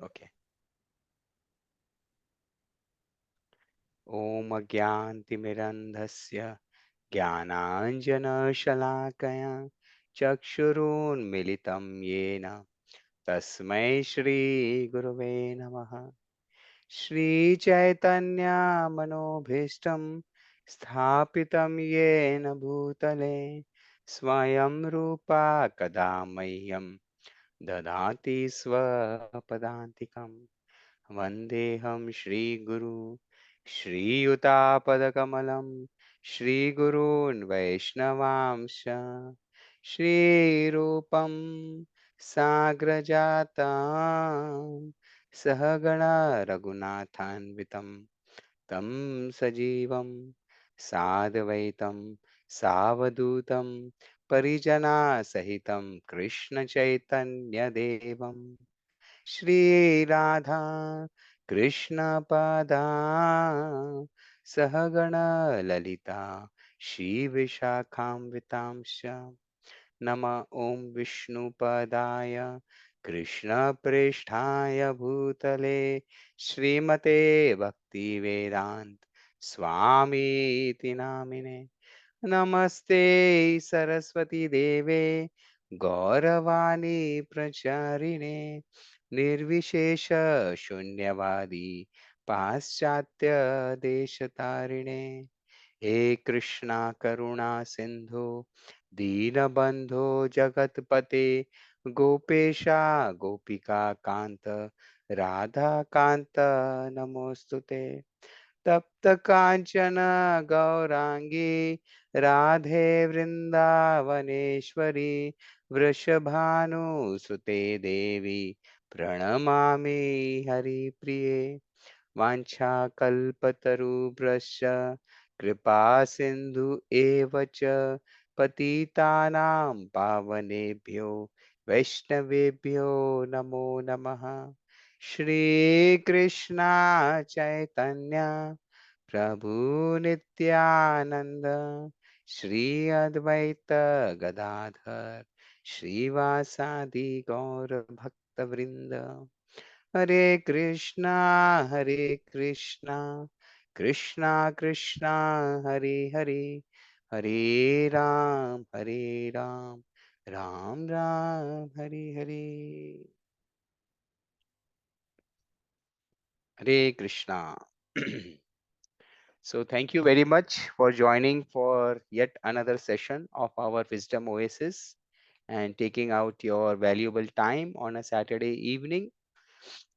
Okay. Om Agyantimirandhasya Jnananjanashalakaya Chakshurunmilitam Yena Tasmai Shri Gurave Namaha. Shri Chaitanya Manobhishtam Sthapitam Yena Bhutale Swayam Rupa Kadamayyam Dadati Swapadantikam Vandeham Shri Guru Shri Utapadakamalaam Shri Gurun Vaishnavamsha Shri Rupam Sagrajatam Sahagana Raghunathanvitam Tam Sajivam Sadvaitam Savadutam Parijana Sahitam Krishna Chaitanya Devam Shri Radha Krishna Pada Sahagana Lalita Shri Vishakham Nama Om Vishnu Padaya Krishna Pristhaya Bhutale Srimate Bhakti Vedant Swami Iti Namine Namaste Saraswati Deve Gauravani Pracharine Nirvishesha Shunyavadi Paschatya Deshatarine He Krishna Karuna Sindhu Deenabandhu Jagatpate Gopesha Gopika Kanta Radha Kanta Namostute तप्त कांचन गौरांगी राधे वृंदावनेश्वरी वृषभानुसुते देवी प्रणमामि हरिप्रिये वाञ्छाकल्पतरुभ्यश्च कृपा सिन्धु एव च पतितानां पावनेभ्यो वैष्णवेभ्यो नमो नमः श्रीकृष्ण चैतन्य प्रभु नित्यानंद श्री अद्वैत गदाधर श्रीवासादि गौर भक्त वृंद हरे Krishna Krishna Krishna Hare Hare Hare Ram Ram Ram Hare Hare Hare Krishna. So thank you very much for joining for yet another session of our Wisdom Oasis and taking out your valuable time on a Saturday evening.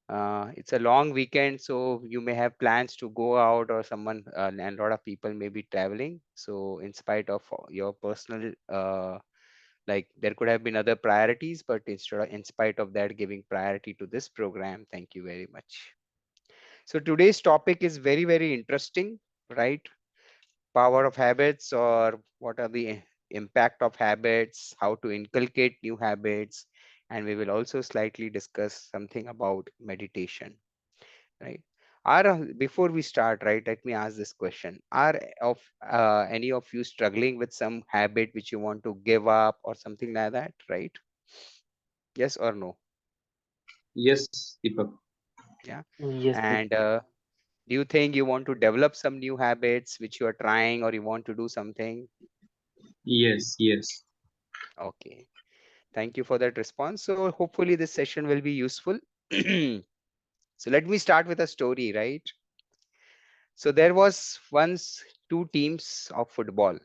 It's a long weekend, so you may have plans to go out or someone, and a lot of people may be traveling. So in spite of your personal, like there could have been other priorities, but in spite of that, giving priority to this program, thank you very much. So today's topic is very, very interesting, right? Power of habits, or what are the impact of habits, how to inculcate new habits, and we will also slightly discuss something about meditation, right? Before we start, right, let me ask this question. Are of any of you struggling with some habit which you want to give up or something like that, right? Yes or no? Yes, Deepak. Yeah. Yes, And do you think you want to develop some new habits which you are trying, or you want to do something? Yes, yes. Okay. Thank you for that response. So hopefully this session will be useful. So let me start with a story, right? So there was once two teams of football,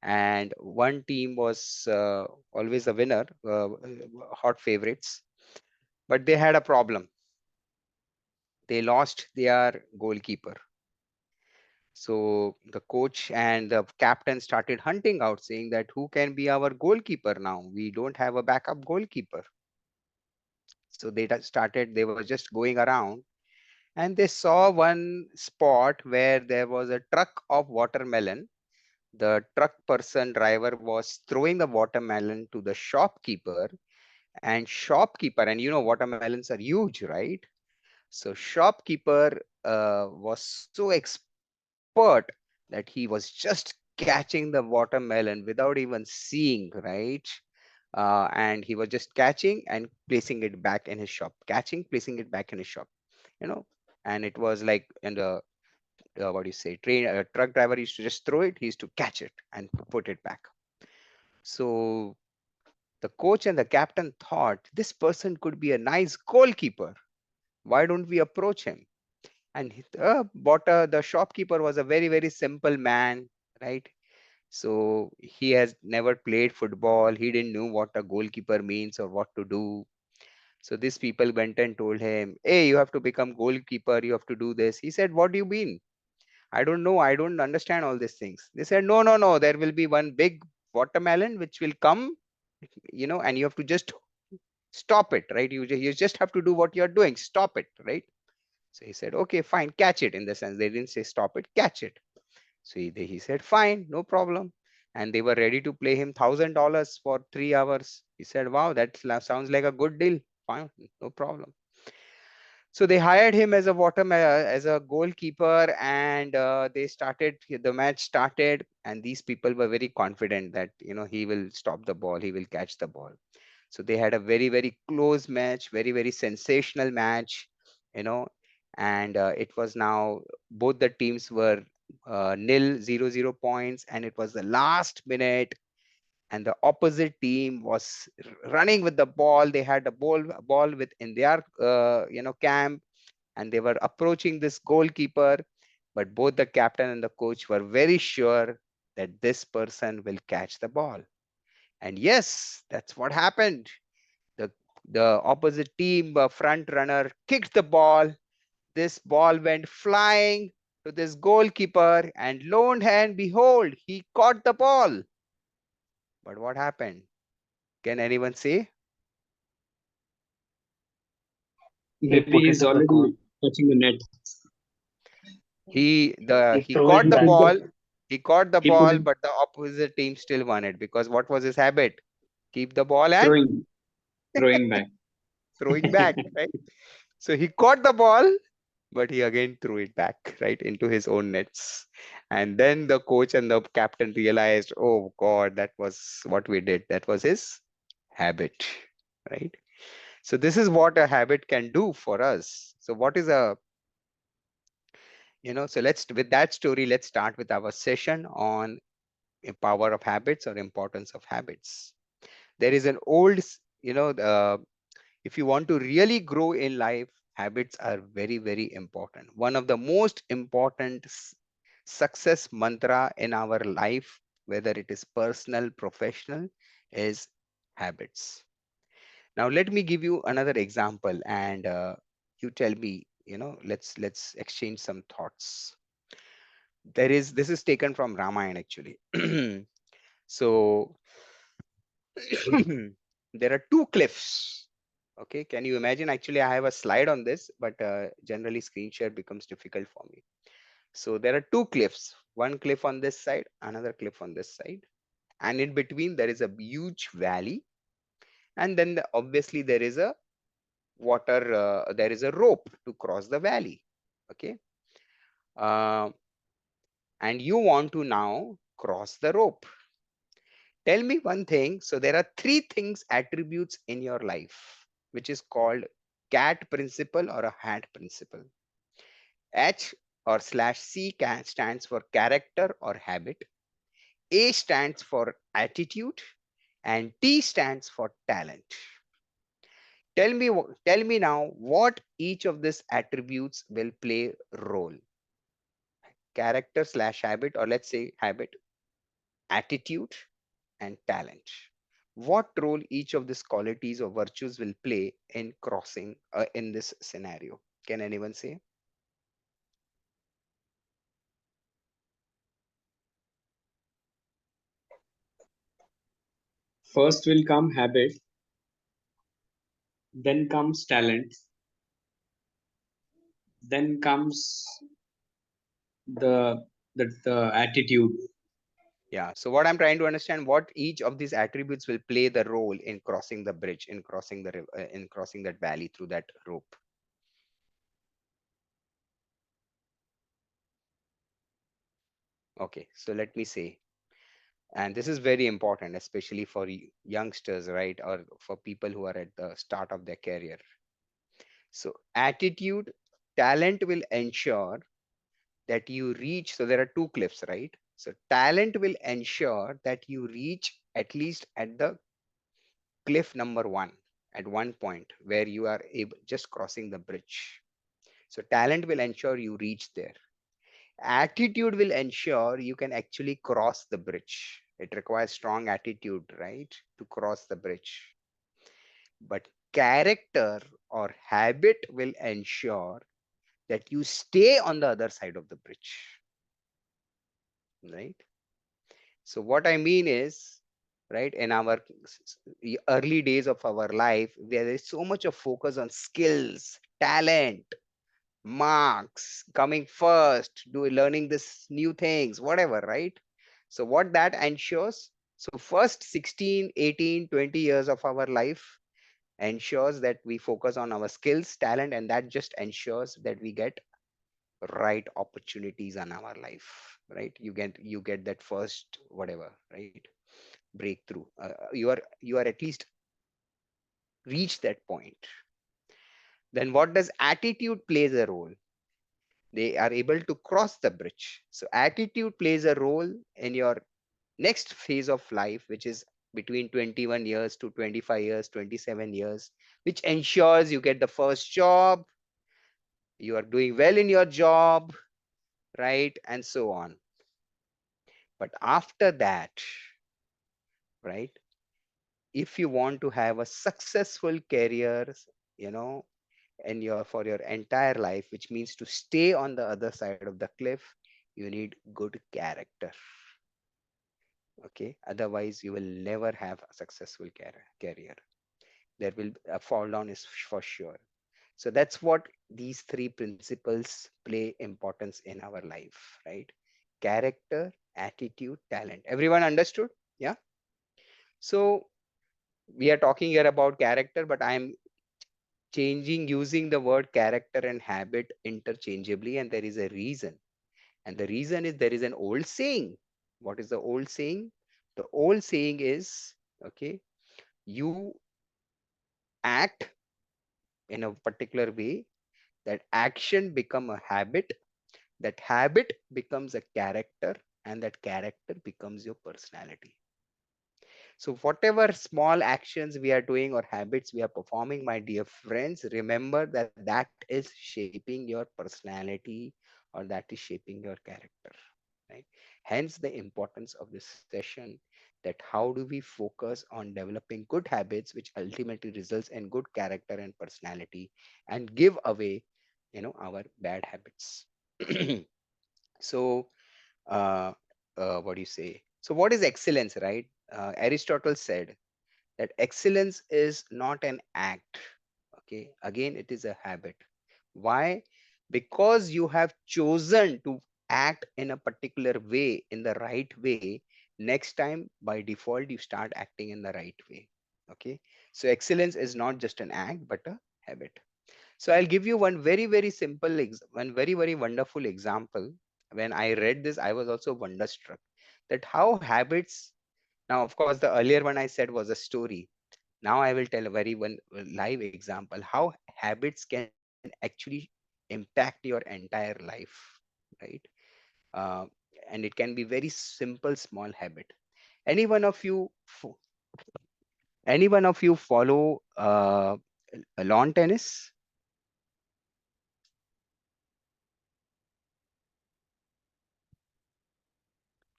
and one team was always a winner, hot favorites, but they had a problem. They lost their goalkeeper. So the coach and the captain started hunting out, saying that who can be our goalkeeper now? We don't have a backup goalkeeper. So they were just going around, and they saw one spot where there was a truck of watermelon. The truck person driver was throwing the watermelon to the shopkeeper, and watermelons are huge, right? So shopkeeper was so expert that he was just catching the watermelon without even seeing, right? and he was just catching and placing it back in his shop, catching, placing it back in his shop, you know. And it was like, and what do you say, train truck driver used to just throw it, he used to catch it and put it back. So the coach and the captain thought this person could be a nice goalkeeper. Why don't we approach him? And the shopkeeper was a very, very simple man, right? So he has never played football. He didn't know what a goalkeeper means or what to do. So these people went and told him, "Hey, you have to become goalkeeper. You have to do this." He said, "What do you mean? I don't know. I don't understand all these things." They said, "No, no, no. There will be one big watermelon which will come, and you have to just stop it, right? You just have to do what you're doing. Stop it, right?" So he said, "Okay, fine. Catch it." In the sense, they didn't say stop it, catch it. So he said, "Fine, no problem." And they were ready to pay him $1,000 for 3 hours. He said, "Wow, that sounds like a good deal. Fine, no problem." So they hired him as as a goalkeeper, and they started. The match started, and these people were very confident that he will stop the ball, he will catch the ball. So they had a very, very close match, very, very sensational match, you know, and it was now both the teams were 0-0 points, and it was the last minute, and the opposite team was running with the ball. They had a ball within their camp, and they were approaching this goalkeeper, but both the captain and the coach were very sure that this person will catch the ball. And yes, that's what happened. The the opposite team front runner kicked the ball. This ball went flying to this goalkeeper, and lo and behold, he caught the ball. But what happened? Can anyone say? He Maybe put he's it in the already goal. touching the net. He He threw caught it the back. ball. He caught the He put ball, it but the opposite team still won it, because what was his habit? Keep the ball and throwing, throwing back. throwing back, right? So he caught the ball, but he again threw it back right into his own nets. And then the coach and the captain realized, oh God, that was what we did. That was his habit, right? So this is what a habit can do for us. So what is so with that story, let's start with our session on power of habits or importance of habits. There is an old, if you want to really grow in life, habits are very, very important. One of the most important success mantra in our life, whether it is personal, professional, is habits. Now, let me give you another example, and you tell me, let's exchange some thoughts. This is taken from Ramayana actually. So there are two cliffs. Okay, can you imagine? Actually, I have a slide on this, but generally screen share becomes difficult for me. So there are two cliffs, one cliff on this side, another cliff on this side, and in between there is a huge valley, and then obviously there is a there is a rope to cross the valley. Okay, uh, and you want to now cross the rope. Tell me one thing. So there are three things, attributes in your life, which is called cat principle or a hat principle. H or slash C stands for character or habit. A stands for attitude, and T stands for talent. Tell me now what each of these attributes will play role. Character slash habit, or let's say habit, attitude, and talent. What role each of these qualities or virtues will play in crossing in this scenario? Can anyone say? First will come habit, then comes talent, then comes the the attitude. Yeah. So what I'm trying to understand, what each of these attributes will play the role in crossing the bridge, in crossing the in crossing that valley through that rope. Okay. So let me say. And this is very important, especially for youngsters, right? Or for people who are at the start of their career. So, attitude, talent will ensure that you reach. So, there are two cliffs, right? So, talent will ensure that you reach at least at the cliff number one at one point where you are able just crossing the bridge. So, talent will ensure you reach there. Attitude will ensure you can actually cross the bridge. It requires strong attitude, right, to cross the bridge. But character or habit will ensure that you stay on the other side of the bridge, right? So what I mean is, right, in our early days of our life, there is so much of focus on skills, talent, marks, coming first, learning this new things, whatever, right? So what that ensures, so first 16, 18, 20 years of our life ensures that we focus on our skills, talent, and that just ensures that we get right opportunities in our life, right? You get that first whatever, right, breakthrough. You are at least reach that point. Then what does attitude plays a role? They are able to cross the bridge. So attitude plays a role in your next phase of life, which is between 21 years to 25 years, 27 years, which ensures you get the first job, you are doing well in your job, right, and so on. But after that, right, if you want to have a successful career, you know, and your for your entire life, which means to stay on the other side of the cliff, you need good character. Okay, otherwise you will never have a successful career. There will a fall down is for sure. So that's what these three principles play importance in our life, right? Character, attitude, talent. Everyone understood? Yeah. So we are talking here about character, but I'm changing using the word character and habit interchangeably, and there is a reason. And the reason is there is an old saying. What is the old saying? The old saying is, okay, you act in a particular way, that action become a habit, that habit becomes a character, and that character becomes your personality. So whatever small actions we are doing or habits we are performing, my dear friends, remember that that is shaping your personality, or that is shaping your character, right? Hence the importance of this session, that how do we focus on developing good habits which ultimately results in good character and personality, and give away, our bad habits. So uh, what do you say? So what is excellence, right? Aristotle said that excellence is not an act. Okay, again, it is a habit. Why? Because you have chosen to act in a particular way, in the right way. Next time, by default, you start acting in the right way. Okay, so excellence is not just an act, but a habit. So I'll give you one very, very simple, one very, very wonderful example. When I read this, I was also wonderstruck that how habits. Now, of course, the earlier one I said was a story. Now I will tell a very one live example how habits can actually impact your entire life, right? Uh, and it can be very simple, small habit. Any one of you, any one of you follow lawn tennis?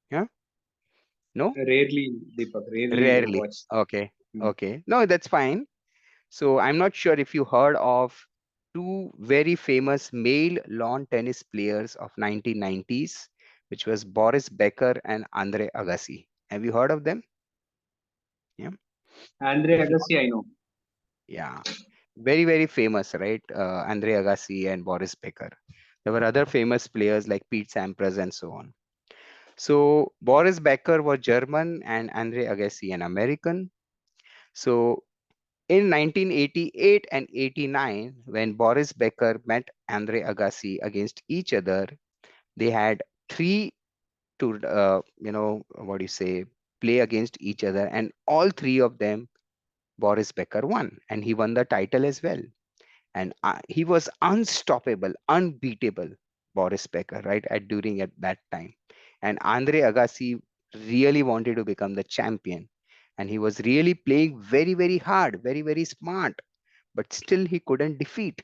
Yeah, no, Rarely, Deepak, rarely I rarely. watch. Okay, Mm. okay, no, that's fine. So I'm not sure if you heard of two very famous male lawn tennis players of 1990s, which was Boris Becker and Andre Agassi. Have you heard of them? Yeah. Andre If not, Agassi, I know. yeah, very, very famous, right? Andre Agassi and Boris Becker. There were other famous players like Pete Sampras and so on. So Boris Becker was German and Andre Agassi an American. So in 1988 and 89, when Boris Becker met Andre Agassi against each other, they had three to, what do you say? play against each other, and all three of them, Boris Becker won, and he won the title as well. And he was unstoppable, unbeatable, Boris Becker, right? At that time, and Andre Agassi really wanted to become the champion, and he was really playing very, very hard, very, very smart, but still he couldn't defeat.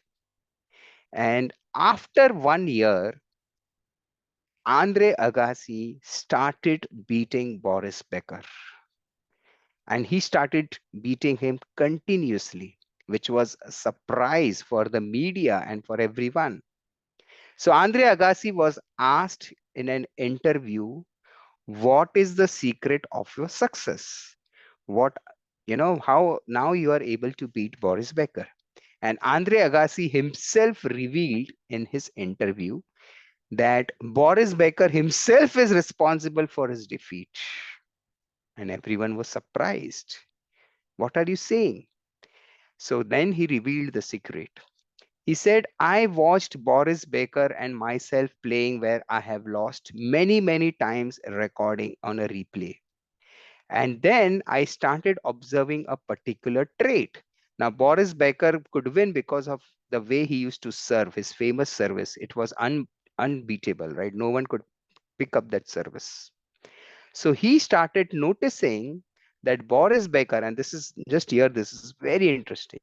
And after 1 year, Andre Agassi started beating Boris Becker, and he started beating him continuously, which was a surprise for the media and for everyone. So Andre Agassi was asked in an interview, what is the secret of your success? What, how now you are able to beat Boris Becker? And Andre Agassi himself revealed in his interview that Boris Becker himself is responsible for his defeat. And everyone was surprised. What are you saying? So then he revealed the secret. He said, I watched Boris Becker and myself playing where I have lost many, many times recording on a replay. And then I started observing a particular trait. Now, Boris Becker could win because of the way he used to serve, his famous service. It was unbeatable, right? No one could pick up that service. So he started noticing that Boris Becker, and this is just here, this is very interesting.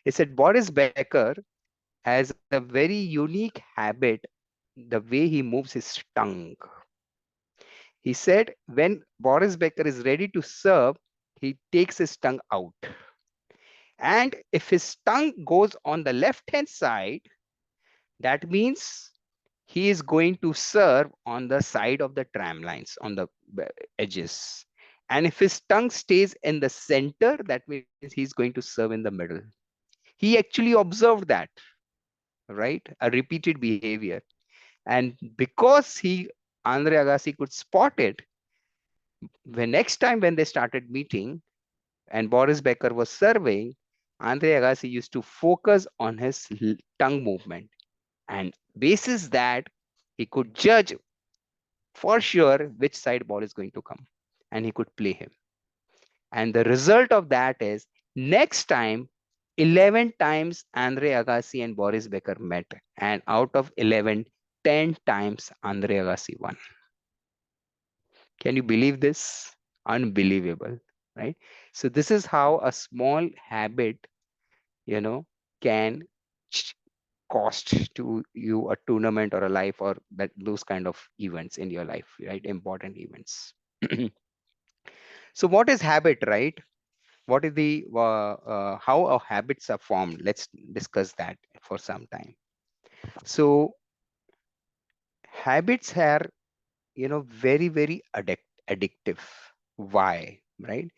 He said Boris Becker has a very unique habit, the way he moves his tongue. He said when Boris Becker is ready to serve, he takes his tongue out. And if his tongue goes on the left hand side, that means he is going to serve on the side of the tram lines, on the edges. And if his tongue stays in the center, that means he's going to serve in the middle. He actually observed that, right? A repeated behavior. And because Andre Agassi could spot it, when next time when they started meeting and Boris Becker was serving, Andre Agassi used to focus on his tongue movement. And basis that, he could judge for sure which side ball is going to come, and he could play him. And the result of that is next time 11 times Andre Agassi and Boris Becker met, and out of 11, 10 times Andre Agassi won. Can you believe this? Unbelievable, right? So this is how a small habit, you know, can cost to you a tournament or a life or those kind of events in your life, right? Important events. So what is habit, right? What is the how our habits are formed? Let's discuss that for some time. So habits are, very, very addictive. Why, right?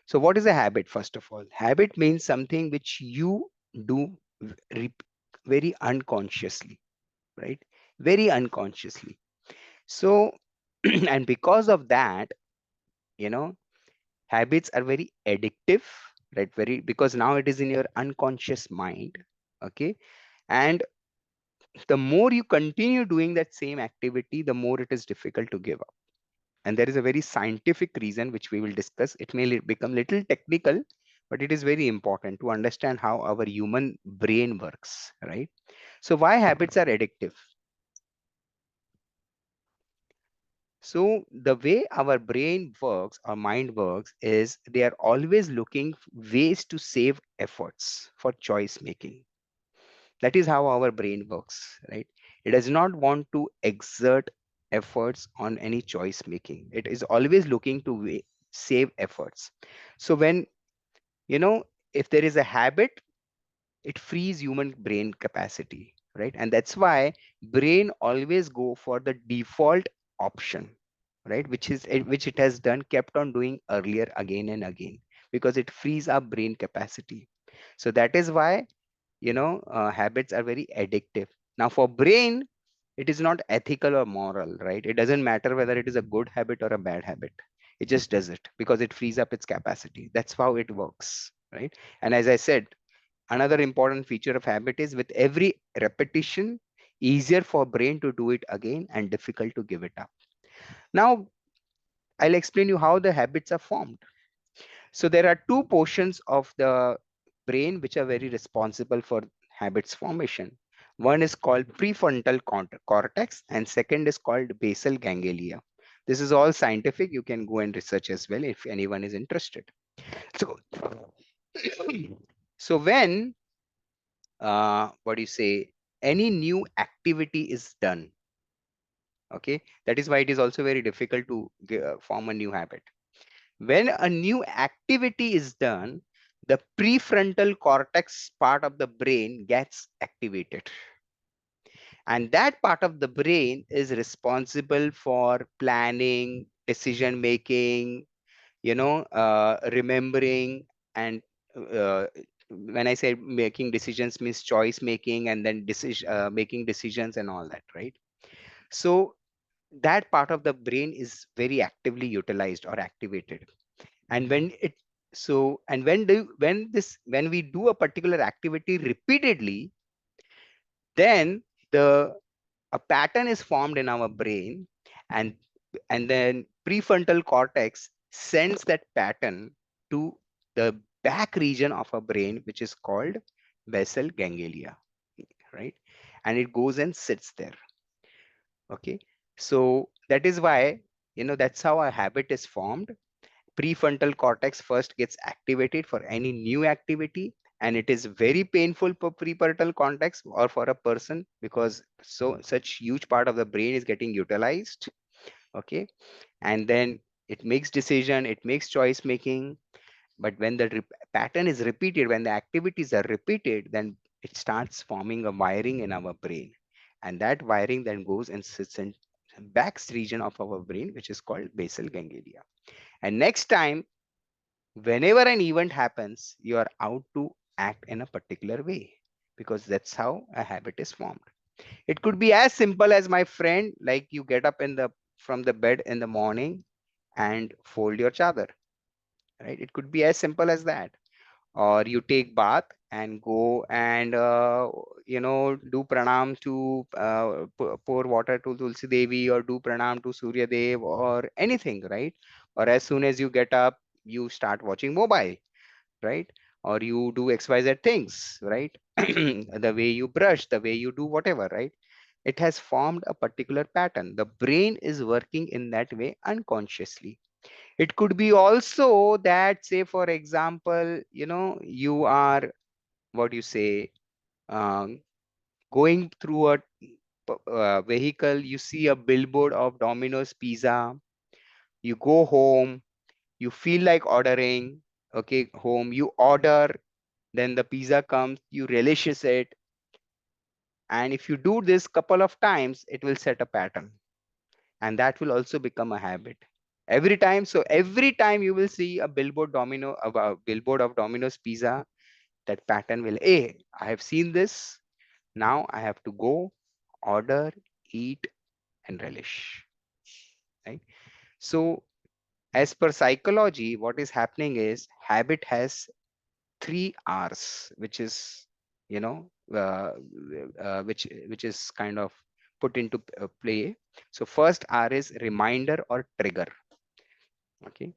So what is a habit? First of all, habit means something which you do very unconsciously, right? Very unconsciously. So and because of that, you know habits are very addictive, right? Very, because now it is in your unconscious mind. Okay. And the more you continue doing that same activity, the more it is difficult to give up. And there is a very scientific reason which we will discuss. It may become little technical, but it is very important to understand how our human brain works, right? So why habits are addictive? So the way our brain works, our mind works, is they are always looking ways to save efforts for choice making. That is how our brain works, right? It does not want to exert efforts on any choice making. It is always looking to save efforts. So when, you know, if there is a habit, it frees human brain capacity, right? And that's why brain always go for the default option, right? Which it has done, kept on doing earlier again and again, because it frees our brain capacity. So that is why, habits are very addictive. Now for brain, it is not ethical or moral, right? It doesn't matter whether it is a good habit or a bad habit. It just does it because it frees up its capacity. That's how it works, right? And as I said, another important feature of habit is with every repetition, easier for brain to do it again and difficult to give it up. Now, I'll explain you how the habits are formed. So there are two portions of the brain which are very responsible for habits formation. One is called prefrontal cortex and second is called basal ganglia. This is all scientific. You can go and research as well if anyone is interested. So, so when what do you say? Any new activity is done. Okay, that is why it is also very difficult to form a new habit. When a new activity is done, the prefrontal cortex part of the brain gets activated. And that part of the brain is responsible for planning, decision making, remembering, and when I say making decisions means choice making and then decision making decisions and all that, right? So that part of the brain is very actively utilized or activated. And when it so and when we do a particular activity repeatedly, then the a pattern is formed in our brain, and then prefrontal cortex sends that pattern to the back region of our brain, which is called basal ganglia, right? And it goes and sits there. Okay, so that is why, that's how a habit is formed. Prefrontal cortex first gets activated for any new activity, and it is very painful for prefrontal cortex or for a person, because such huge part of the brain is getting utilized. Okay, and then it makes decision, it makes choice making. But when the pattern is repeated, when the activities are repeated, then it starts forming a wiring in our brain, and that wiring then goes and sits in back region of our brain, which is called basal ganglia. And next time, whenever an event happens, you are out to act in a particular way, because that's how a habit is formed. It could be as simple as, my friend, like you get up in the from the bed in the morning and fold your chadar, right? It could be as simple as that. Or you take bath and go and do pranam to pour water to Tulsi Devi, or do pranam to Surya Dev, or anything, right? Or as soon as you get up, you start watching mobile, right? Or you do XYZ things, right? The way you brush, the way you do whatever, right? It has formed a particular pattern. The brain is working in that way unconsciously. It could be also that, say, for example, you are, what you say, um, going through a vehicle, you see a billboard of Domino's Pizza, you go home, you feel like ordering, okay, home, you order, then the pizza comes, you relishes it. And if you do this couple of times, it will set a pattern, and that will also become a habit. Every time you will see a billboard of Domino's Pizza, that pattern will, hey, I have seen this, now I have to go, order, eat, and relish, right? So as per psychology, what is happening is habit has three R's, which is, you know, which is kind of put into play. So first R is reminder or trigger. Okay.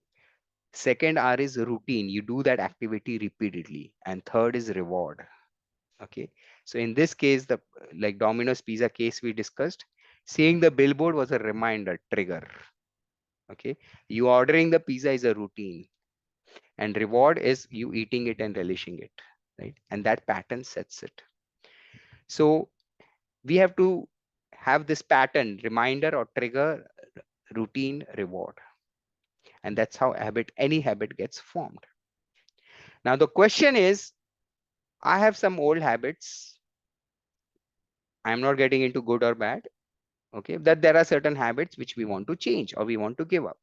Second R is routine. You do that activity repeatedly. And third is reward. Okay. So in this case, the like Domino's Pizza case we discussed, seeing the billboard was a reminder, trigger. Okay. You ordering the pizza is a routine, and reward is you eating it and relishing it, right? And that pattern sets it. So we have to have this pattern, reminder or trigger, routine, reward. And that's how any habit gets formed. Now the question is, I have some old habits. I'm not getting into good or bad. Okay, that there are certain habits which we want to change or we want to give up.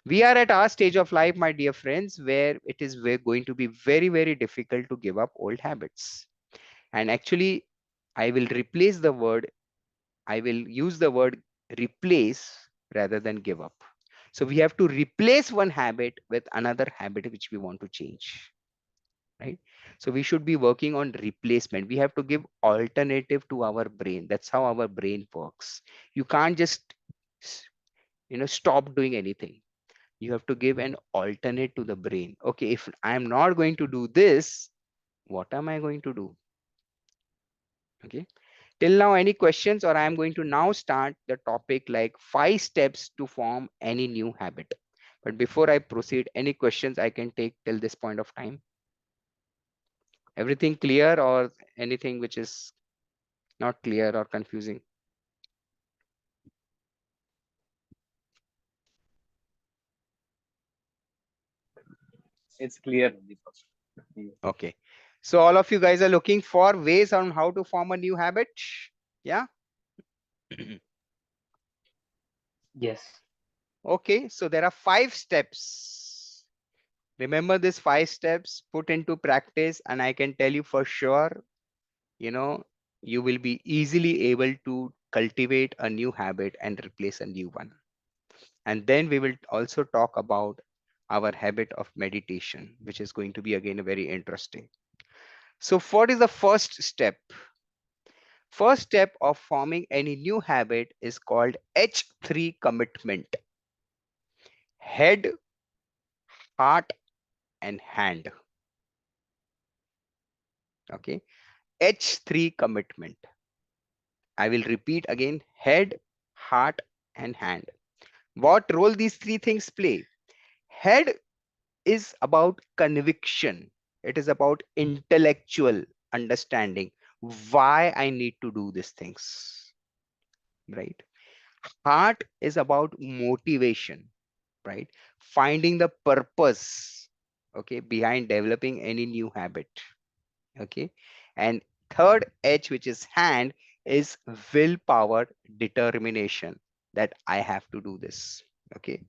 We are at our stage of life, my dear friends, where it is going to be very, very difficult to give up old habits. And actually, I will replace the word, I will use the word replace rather than give up. So we have to replace one habit with another habit which we want to change, right? So we should be working on replacement. We have to give alternative to our brain. That's how our brain works. You can't just stop doing anything. You have to give an alternate to the brain. Okay, if I am not going to do this, what am I going to do? Okay. Till now, any questions, or I am going to now start the topic like 5 steps to form any new habit. But before I proceed, any questions I can take till this point of time? Everything clear, or anything which is not clear or confusing? It's clear, Deepak. Okay. So all of you guys are looking for ways on how to form a new habit. Yeah. Yes. Okay. So there are 5 steps. Remember this 5 steps, put into practice, and I can tell you for sure, you know, you will be easily able to cultivate a new habit and replace a new one. And then we will also talk about our habit of meditation, which is going to be again very interesting. So what is the first step? First step of forming any new habit is called H3 commitment. Head, heart, and hand. Okay. H3 commitment. I will repeat again: head, heart, and hand. What role these 3 things play? Head is about conviction. It is about intellectual understanding why I need to do these things, right? Heart is about motivation, right? Finding the purpose, okay, behind developing any new habit, okay? And third H, which is hand, is willpower, determination that I have to do this, okay?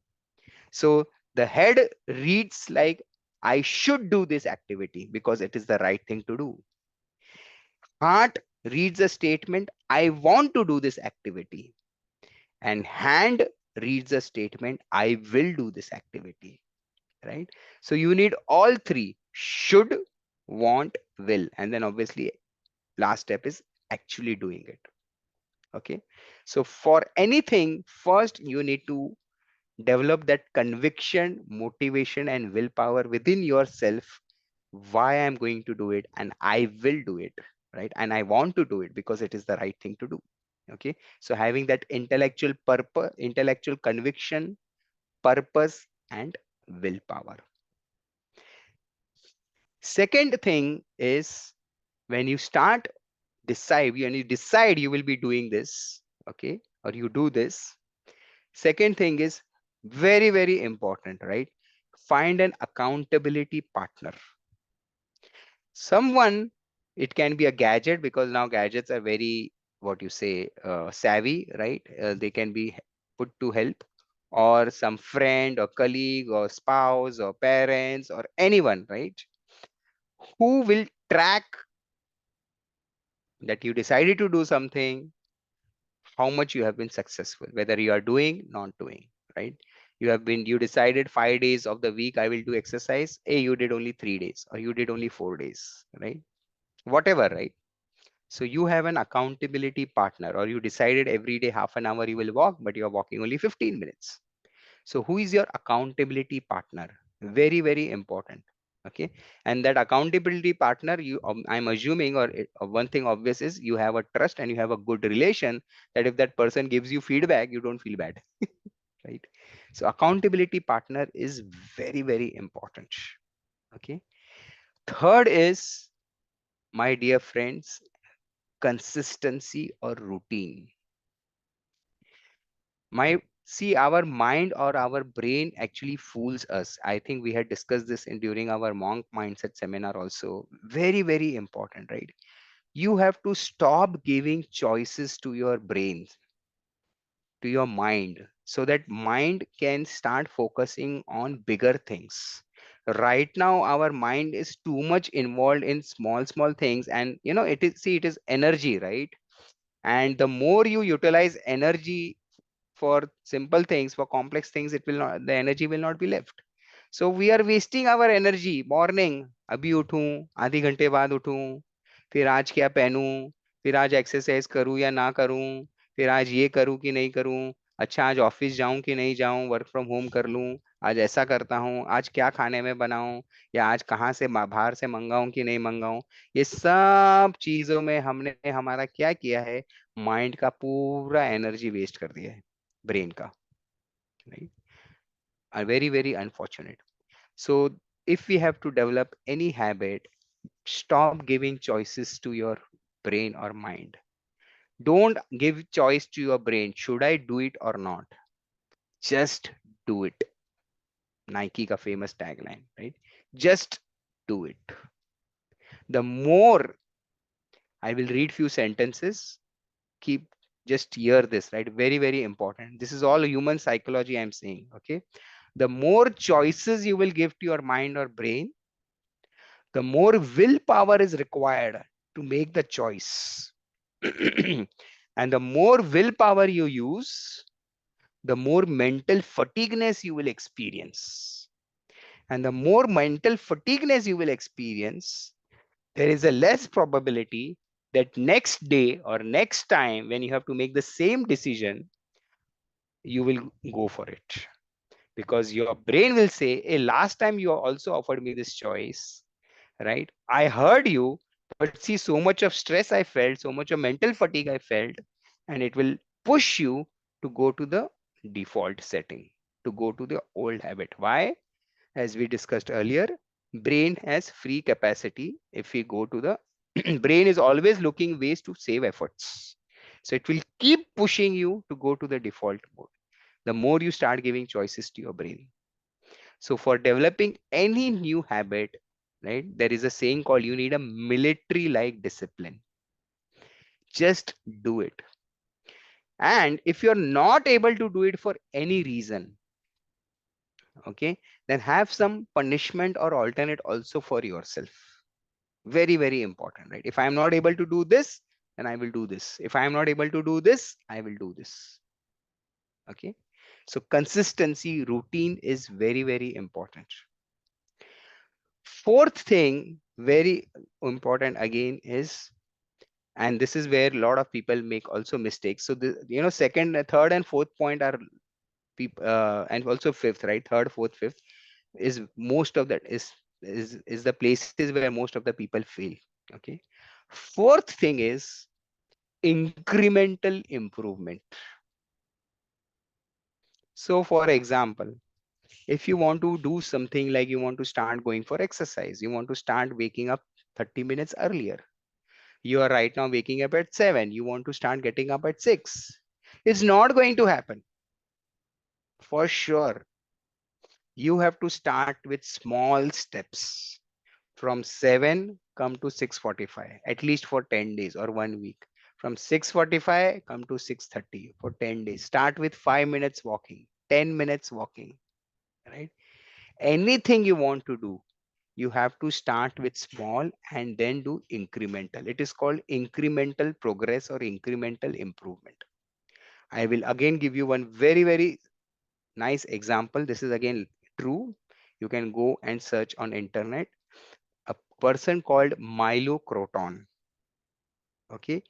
So the head reads like I should do this activity because it is the right thing to do. Heart reads a statement, I want to do this activity. And hand reads a statement, I will do this activity, right? So you need all three: should, want, will. And then obviously last step is actually doing it. Okay. So for anything, first you need to develop that conviction, motivation, and willpower within yourself. Why I'm going to do it, and I will do it, right? And I want to do it because it is the right thing to do. Okay. So having that intellectual purpose, intellectual conviction, purpose, and willpower. Second thing is, when you start when you decide you will be doing this, okay, or you do this. Second thing is very, very important, right? Find an accountability partner. Someone, it can be a gadget, because now gadgets are very, what you say, savvy, right? They can be put to help, or some friend or colleague or spouse or parents or anyone, right? Who will track that you decided to do something, how much you have been successful, whether you are doing, not doing, right? You decided 5 days of the week I will do exercise. A, you did only 3 days, or you did only 4 days, right? Whatever, right? So you have an accountability partner, or you decided every day half an hour you will walk, but you are walking only 15 minutes. So who is your accountability partner? Very, very important. Okay. And that accountability partner, I'm assuming, one thing obvious is you have a trust and you have a good relation, that if that person gives you feedback, you don't feel bad. Right? So accountability partner is very, very important. Okay. Third is, my dear friends, consistency or routine. My See, our mind or our brain actually fools us. I think we had discussed this in during our monk mindset seminar also. Very, very important, right? You have to stop giving choices to your brain, to your mind, so that mind can start focusing on bigger things. Right now our mind is too much involved in small, small things, and it is energy, right? And the more you utilize energy for simple things, for complex things, the energy will not be left. So we are wasting our energy. Morning, अभी उठूं, आधी घंटे बाद उठूं, फिर आज क्या पहनूं, फिर आज exercise करूं या ना करूं, फिर आज ये करूं कि नहीं करूं, अच्छा आज ऑफिस जाऊं कि नहीं जाऊं, वर्क फ्रॉम होम कर लूं, आज ऐसा करता हूं, आज क्या खाने में बनाऊं, या आज कहाँ से बाहर से मंगाऊं कि नहीं मंगाऊं। ये सब चीजों में हमने हमारा क्या किया है, माइंड का पूरा एनर्जी वेस्ट कर दिया है, ब्रेन का, right. Very very unfortunate. So if we have to develop any habit, stop giving choices to your brain or mind. Don't give choice to your brain. Should I do it or not? Just do it. Nike ka famous tagline, right? Just do it. The more I will read few sentences, keep just hear this, right? Very, very important. This is all human psychology I'm saying, okay? The more choices you will give to your mind or brain, the more willpower is required to make the choice. And the more willpower you use, the more mental fatigueness you will experience. And the more mental fatigueness you will experience, there is a less probability that next day or next time when you have to make the same decision, you will go for it. Because your brain will say, hey, last time you also offered me this choice, right? I heard you, but see, so much of stress I felt, so much of mental fatigue I felt, and it will push you to go to the default setting, to go to the old habit. Why? As we discussed earlier, brain has free capacity. If we go to the brain is always looking ways to save efforts. So it will keep pushing you to go to the default mode. The more you start giving choices to your brain. So for developing any new habit, right, there is a saying called you need a military-like discipline. Just do it. And if you're not able to do it for any reason, okay, then have some punishment or alternate also for yourself. Very, very important, right? If I'm not able to do this, then I will do this. If I'm not able to do this, I will do this. Okay. So consistency, routine is very, very important. Fourth thing, very important again is, and this is where a lot of people make also mistakes. So the second, third, and fourth point are people, and also fifth, right? Third, fourth, fifth is most of that is the places where most of the people fail. Okay. Fourth thing is incremental improvement. So, for example, if you want to do something like you want to start going for exercise, you want to start waking up 30 minutes earlier. You are right now waking up at 7. You want to start getting up at 6. It's not going to happen for sure. You have to start with small steps. From 7 come to 6:45, at least for 10 days or 1 week. From 6:45 come to 6:30 for 10 days. Start with 5 minutes walking, 10 minutes walking, right? Anything you want to do, you have to start with small and then do incremental. It is called incremental progress or incremental improvement. I will again give you one very, very nice example. This is again true. You can go and search on internet. A person called Milo Croton. Okay.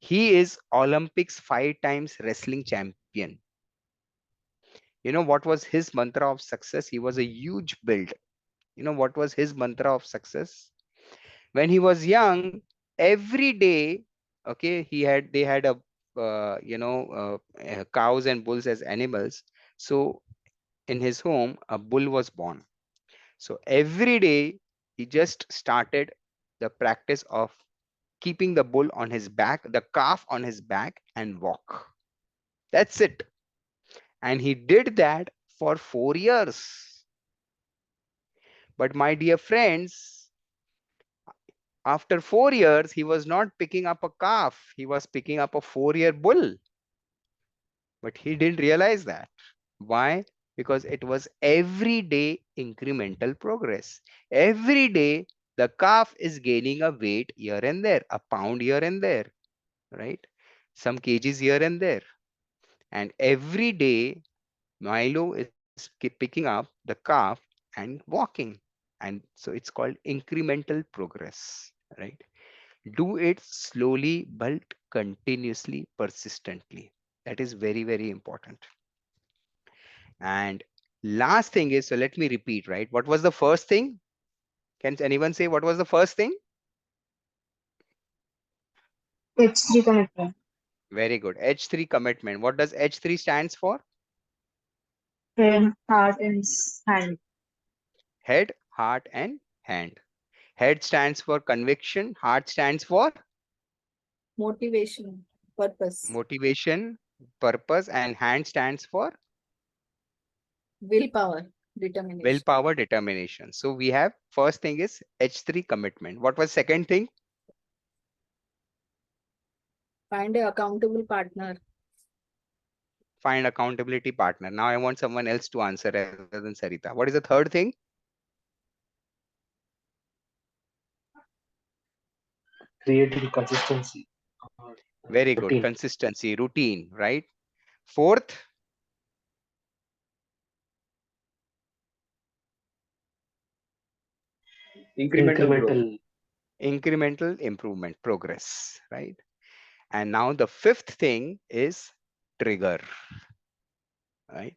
He is Olympics 5 times wrestling champion. You know what was his mantra of success? He was a huge build. You know what was his mantra of success? When he was young, every day, okay, they had a cows and bulls as animals. So in his home, a bull was born. So every day he just started the practice of keeping the bull on his back, the calf on his back, and walk. That's it. And he did that for 4 years. But my dear friends, after 4 years, he was not picking up a calf, he was picking up a 4 year bull. But he didn't realize that. Why? Because it was everyday incremental progress. Every day, the calf is gaining a weight here and there, a pound here and there, right? Some kgs here and there. And every day, Milo is picking up the calf and walking. And so it's called incremental progress, right? Do it slowly but continuously, persistently. That is very, very important. And last thing is, so let me repeat, right? What was the first thing? Can anyone say what was the first thing? H3 commitment. Very good. H3 commitment. What does H3 stands for? Head, heart, and hand. Head, heart, and hand. Head stands for conviction. Heart stands for Motivation, purpose, motivation, purpose, and hand stands for willpower, determination. willpower, determination. So we have first thing is H3 commitment. What was second thing? Find a accountable partner. Find accountability partner. Now I want someone else to answer rather than Sarita. What is the third thing? Creating consistency. Very good. Routine. Consistency, routine, right? Fourth, Incremental growth. incremental improvement, progress, right? And now the fifth thing is trigger, right?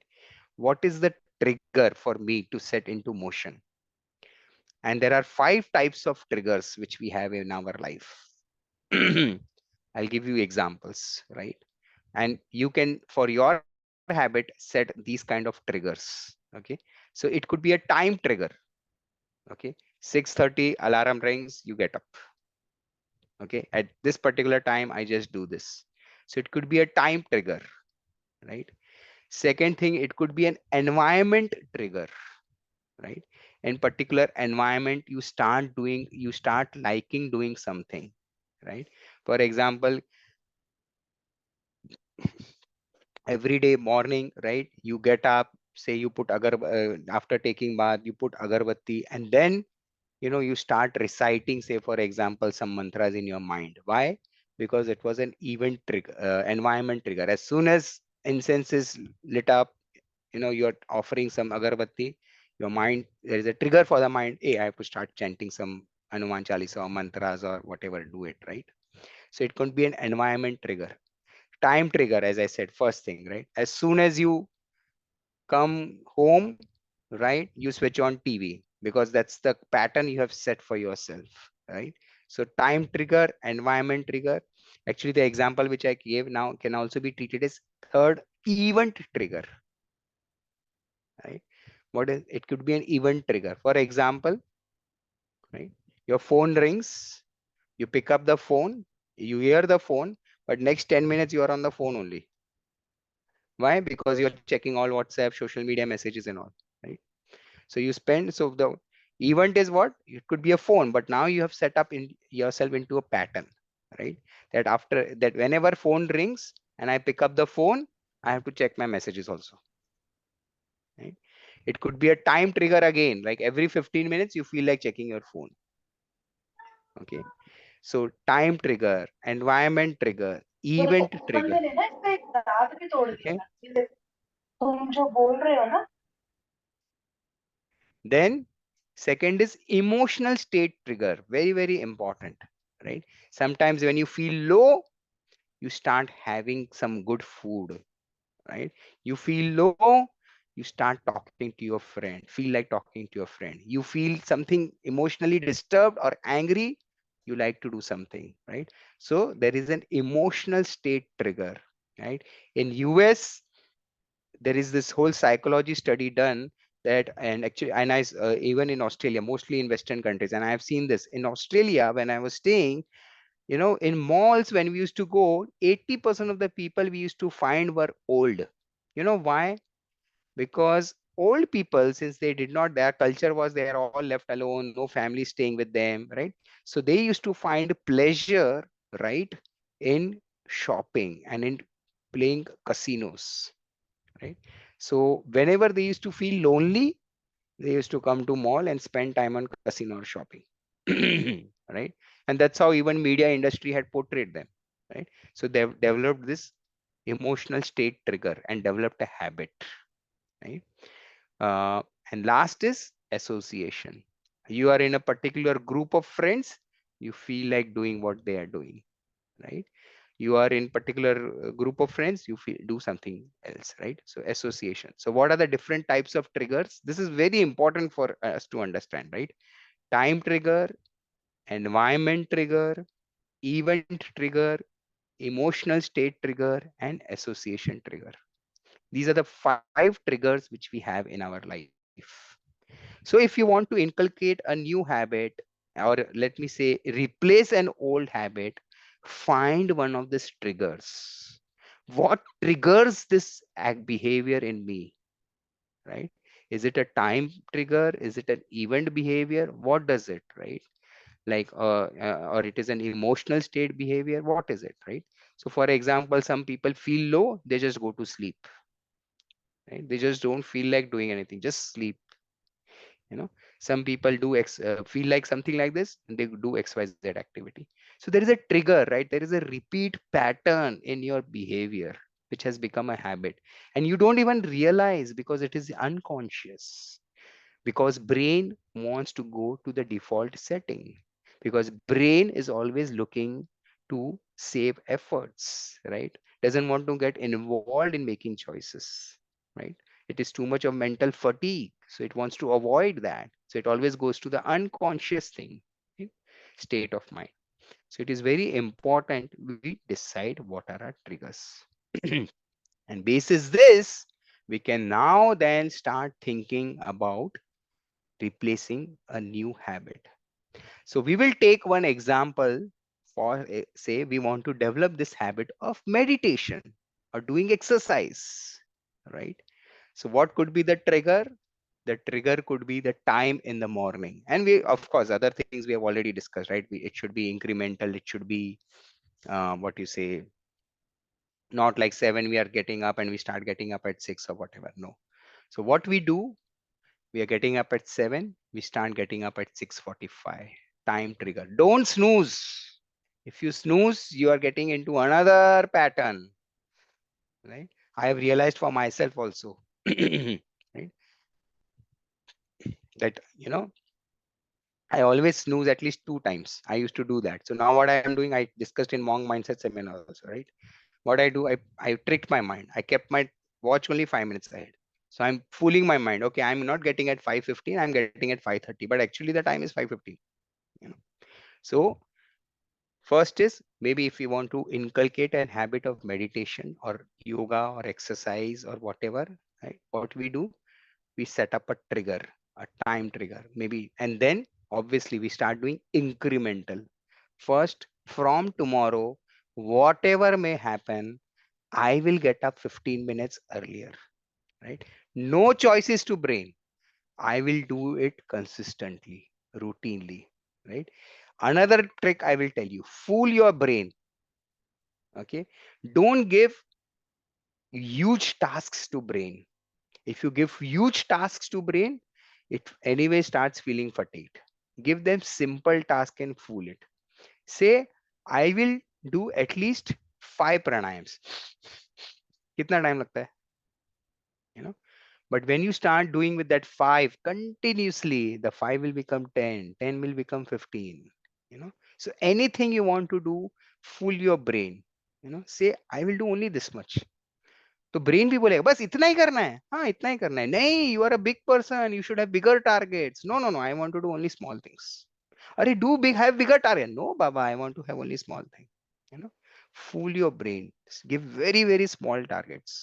What is the trigger for me to set into motion? And there are 5 types of triggers which we have in our life. I'll give you examples, right? And you can, for your habit, set these kind of triggers. Okay. So it could be a time trigger. Okay. 6:30 alarm rings, you get up. Okay. At this particular time, I just do this. So it could be a time trigger, right? Second thing, it could be an environment trigger, right? In particular environment, you start liking doing something, right? For example, every day morning, right, you get up, say you put after taking bath, you put agarbatti, and then you start reciting, say for example, some mantras in your mind. Why? Because it was an event trigger, environment trigger. As soon as incense is lit up, you're offering some agarbatti, your mind, there is a trigger for the mind. Hey, I have to start chanting some Hanuman Chalisa or mantras or whatever, do it, right? So it could be an environment trigger. Time trigger, as I said, first thing, right? As soon as you come home, right, you switch on TV because that's the pattern you have set for yourself, right? So time trigger, environment trigger. Actually, the example which I gave now can also be treated as third, event trigger, right? What is it? Could be an event trigger. For example, right, your phone rings, you pick up the phone, you hear the phone, but next 10 minutes you are on the phone only. Why? Because you're checking all WhatsApp, social media messages and all, right? So you spend, so the event is what? It could be a phone, but now you have set up in yourself into a pattern, right? That after that, whenever phone rings and I pick up the phone, I have to check my messages also, right? It could be a time trigger again, like every 15 minutes you feel like checking your phone. Okay. So time trigger, environment trigger, event trigger. Okay. Then second is emotional state trigger. Very, very important, right? Sometimes when you feel low, you start having some good food, right? You feel low, you start talking to your friend, feel like talking to your friend. You feel something emotionally disturbed or angry, you like to do something, right? So there is an emotional state trigger, right? In US, there is this whole psychology study done that, and actually, and even in Australia, mostly in Western countries, and I have seen this in Australia when I was staying. In malls, when we used to go, 80% of the people we used to find were old. Why? Because old people, since they did not, their culture was they are all left alone, no family staying with them, right? So they used to find pleasure, right, in shopping and in playing casinos, right? So whenever they used to feel lonely, they used to come to mall and spend time on casino or shopping. Right? And that's how even media industry had portrayed them, right? So they've developed this emotional state trigger and developed a habit, right? uh, and last is association. You are in a particular group of friends, you feel like doing what they are doing, right? You are in particular group of friends, you feel, do something else, right? So association. So what are the different types of triggers? This is very important for us to understand, right? Time trigger, environment trigger, event trigger, emotional state trigger, and association trigger. These are the 5 triggers which we have in our life. So if you want to inculcate a new habit, or let me say replace an old habit, find one of these triggers. What triggers this behavior in me, right? Is it a time trigger? Is it an event behavior? What does it, right? Like, or it is an emotional state behavior. What is it, right? So for example, some people feel low, they just go to sleep, right? They just don't feel like doing anything, just sleep. you know some people do feel like something like this, and they do xyz activity. So there is a trigger, right? There is a repeat pattern in your behavior which has become a habit, and you don't even realize because it is unconscious, because brain wants to go to the default setting, because brain is always looking to save efforts, right? Doesn't want to get involved in making choices, right? It is too much of mental fatigue, so it wants to avoid that, so it always goes to the unconscious thing, right? State of mind. So it is very important we decide what are our triggers. And basis this, we can now then start thinking about replacing a new habit. So we will take one example. For say we want to develop this habit of meditation or doing exercise, right? So what could be the trigger? The trigger could be the time in the morning. And we, of course, other things we have already discussed, right? It should be incremental. It should be what you say, not like 7 we are getting up and we start getting up at 6 or whatever. No. So what we do, we are getting up at 7, we start getting up at 6:45. Time trigger. Don't snooze. If you snooze, you are getting into another pattern, right? I have realized for myself also, right? That, I always snooze at least 2 times. I used to do that. So now what I am doing, I discussed in Monk Mindset seminar also, right? What I do, I tricked my mind. I kept my watch only 5 minutes ahead. So I'm fooling my mind. Okay, I'm not getting at 5:15, I'm getting at 5:30, but actually the time is 5:15. You know. So first is, maybe if you want to inculcate a habit of meditation or yoga or exercise or whatever, right? What we do, we set up a trigger, a time trigger, maybe, and then obviously we start doing incremental. First, from tomorrow, whatever may happen, I will get up 15 minutes earlier, right? No choices to brain. I will do it consistently, routinely, right? Another trick I will tell you, fool your brain. Okay. Don't give huge tasks to brain. If you give huge tasks to brain, it anyway starts feeling fatigued. Give them simple task and fool it. Say, I will do at least 5 pranayams. कितना time लगता है? You know. But when you start doing with that 5 continuously, the 5 will become 10, 10 will become 15. So anything you want to do, fool your brain. Say, I will do only this much. तो brain भी बोलेगा बस इतना ही करना है, हाँ इतना ही करना है, नहीं you are a big person, you should have bigger targets, no no no I want to do only small things, अरे do big have bigger target, no बाबा I want to have only small thing. you know fool your brain, give very very small targets,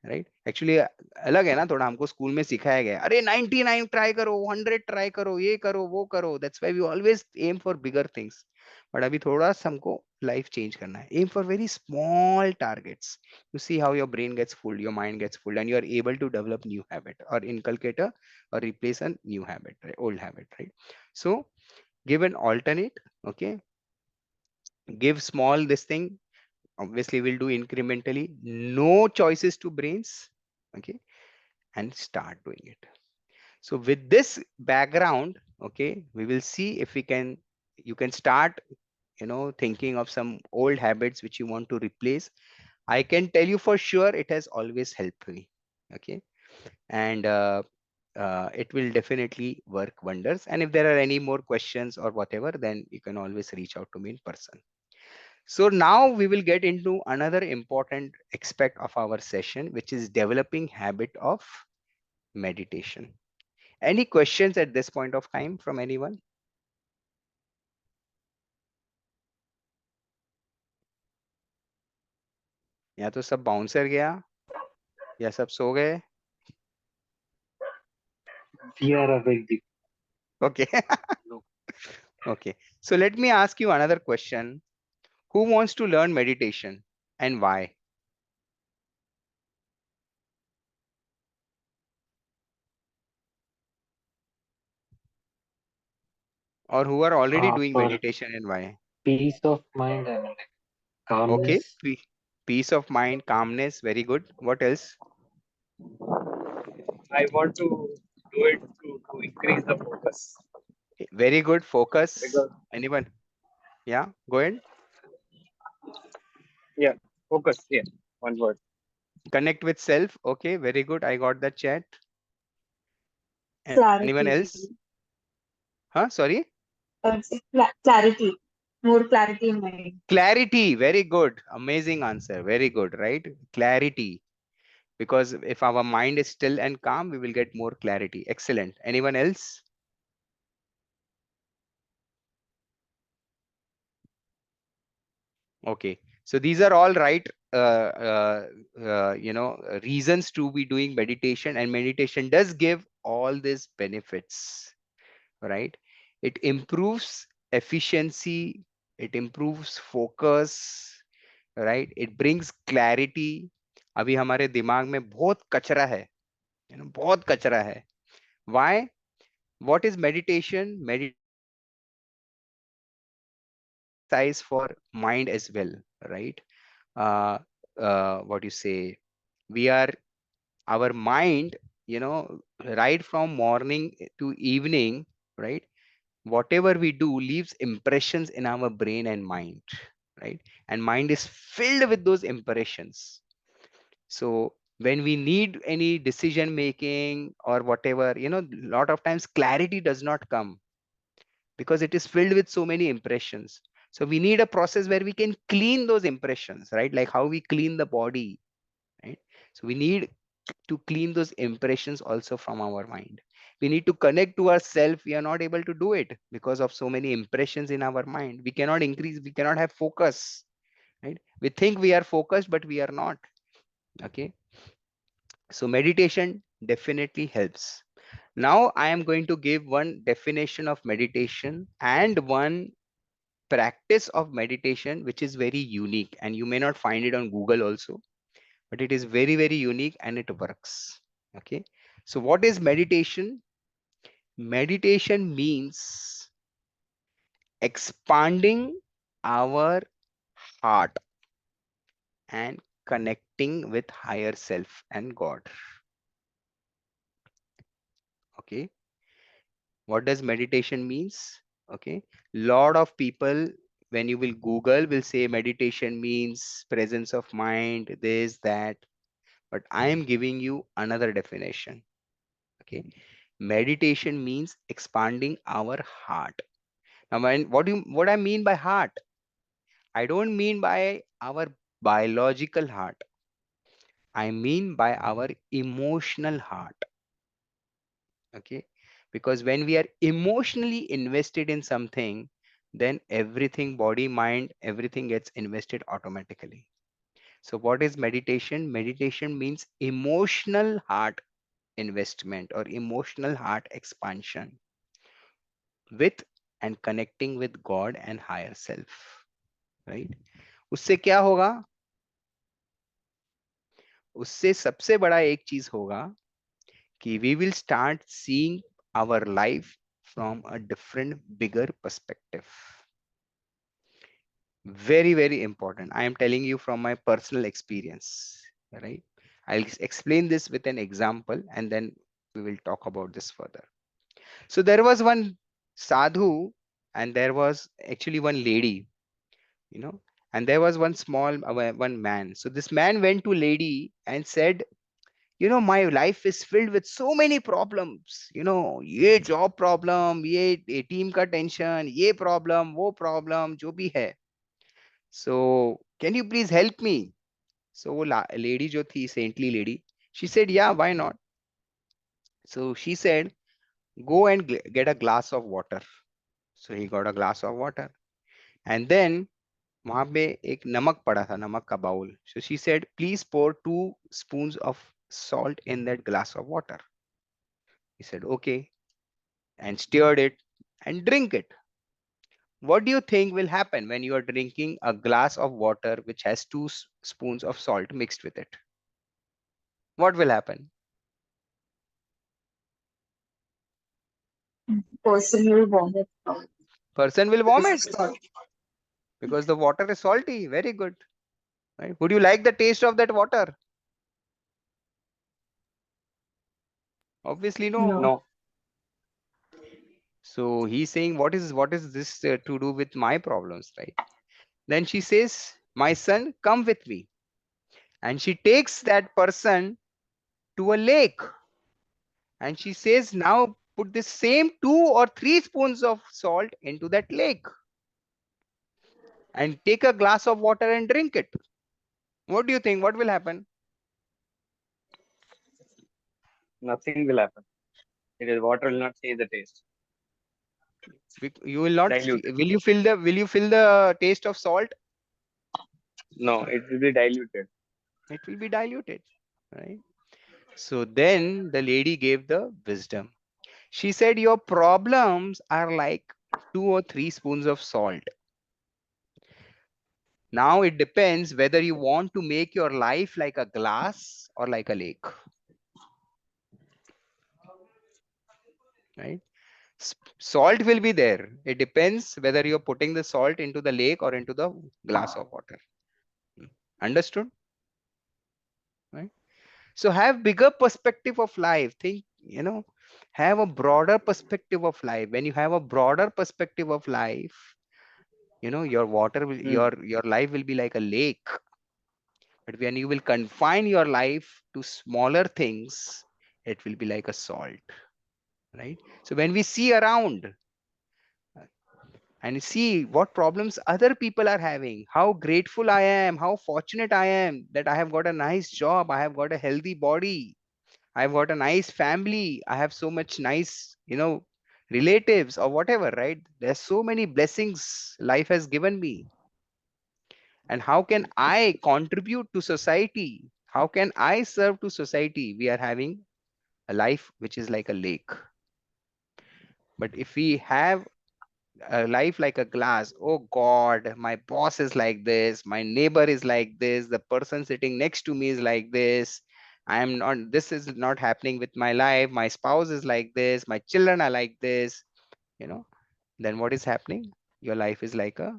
right? Actually अलग है ना थोड़ा, हमको school में सिखाया गया अरे 99 ट्राई करो, 100 ट्राई करो, ये करो वो करो, that's why we always aim for bigger things. But अभी थोड़ा सा हमको लाइफ चेंज करना है, aim for very small targets. You see how your brain gets fooled, your mind gets fooled, and you are able to develop new habit और inculcate or replace a new habit, right? Old habit, right? So give an alternate, okay, give small this thing, obviously we'll do incrementally, no choices to brains, okay, and start doing it. So with this background, okay, we will see if we can, you can start thinking of some old habits which you want to replace. I can tell you for sure it has always helped me, okay, and it will definitely work wonders. And if there are any more questions or whatever, then you can always reach out to me in person. So now we will get into another important aspect of our session, which is developing habit of meditation. Any questions at this point of time from anyone? या तो सब bouncer गया या सब सो गए. We are awake, Deepak. Okay. No. Okay. So let me ask you another question. Who wants to learn meditation and why? Or who are already doing For meditation and why? peace of mind and like Okay. calmness, Peace of mind, calmness. Very good. What else? I want to do it to increase the focus Very good. Focus. because Anyone? Yeah. Go ahead. yeah, focus. Yeah, one word. Connect with self. Okay. Very good. I got that chat. Anyone Clarity. else? Huh? Sorry. I would say clarity. More clarity in mind. Clarity. Very good. Amazing answer. Very good. Right? Clarity. Because if our mind is still and calm, we will get more clarity. Excellent. Anyone else? Okay. So these are all right, reasons to be doing meditation, and meditation does give all these benefits, right? It improves efficiency, it improves focus, right? It brings clarity. अभी हमारे दिमाग में बहुत कचरा है, बहुत कचरा है. Why? What is meditation? Meditation exercise for mind as well, right? uh, what you say, we are our mind, right from morning to evening, right? Whatever we do leaves impressions in our brain and mind, right? And mind is filled with those impressions. So when we need any decision making or whatever, lot of times clarity does not come because it is filled with so many impressions. So we need a process where we can clean those impressions, right? Like how we clean the body, right? So we need to clean those impressions also from our mind. We need to connect to ourselves. We are not able to do it because of so many impressions in our mind. We cannot increase, we cannot have focus, right? We think we are focused, but we are not. Okay. So meditation definitely helps. Now I am going to give one definition of meditation and one practice of meditation, which is very unique, and you may not find it on Google also, but it is very, very unique and it works. Okay. So what is meditation? Meditation means expanding our heart and connecting with higher self and God. Okay. What does meditation means? Okay. Lot of people, when you will Google, will say meditation means presence of mind, this, that, but I am giving you another definition. Okay. Meditation means expanding our heart. Now, what I mean by heart, I don't mean by our biological heart. I mean by our emotional heart. Okay. Because when we are emotionally invested in something, then everything, body, mind, everything gets invested automatically. So what is meditation? Meditation means emotional heart investment or emotional heart expansion with and connecting with God and higher self, right? उससे क्या होगा? उससे सबसे बड़ा एक चीज होगा कि we will start seeing our life from a different, bigger perspective. Very, very important. I am telling you from my personal experience, right? I'll explain this with an example and then we will talk about this further. So there was one sadhu and there was actually one lady, and there was one small one man. So this man went to lady and said, my life is filled with so many problems, ये job problem, ये team का tension, ये problem, वो problem, जो भी है. So can you please help me? So वो lady जो थी, saintly lady, she said, yeah, why not? So she said, go and get a glass of water. So he got a glass of water, and then वहां पे एक नमक पड़ा था, नमक का bowl. So she said, please pour 2 spoons of salt in that glass of water. He said, okay, and stirred it and drink it. What do you think will happen when you are drinking a glass of water which has 2 spoons of salt mixed with it? What will happen? Person will vomit. Person will vomit Sorry. because the water is salty. Very good. Right? Would you like the taste of that water? Obviously, no. No. No. So he's saying, what is this to do with my problems, right? Then she says, my son, come with me. And she takes that person to a lake. And she says, now put the same 2 or 3 spoons of salt into that lake. And take a glass of water and drink it. What do you think? What will happen? Nothing will happen. It is water will not change the taste. You will not. Dilute. Will you feel the taste of salt? No, it will be diluted. It will be diluted, right? So then the lady gave the wisdom. She said, your problems are like 2 or 3 spoons of salt. Now it depends whether you want to make your life like a glass or like a lake, right? Salt will be there. It depends whether you're putting the salt into the lake or into the glass of water. Understood? Right? So have bigger perspective of life. Think, have a broader perspective of life. When you have a broader perspective of life, your water will, Hmm. your life will be like a lake. But when you will confine your life to smaller things, it will be like a salt, right? So when we see around and see what problems other people are having, how grateful I am, how fortunate I am that I have got a nice job, I have got a healthy body, I've got a nice family, I have so much nice, relatives or whatever, right? There's so many blessings life has given me. And how can I contribute to society? How can I serve to society? We are having a life which is like a lake. But if we have a life like a glass, oh God, my boss is like this, my neighbor is like this, the person sitting next to me is like this, this is not happening with my life, my spouse is like this, my children are like this, you know, then what is happening? Your life is like a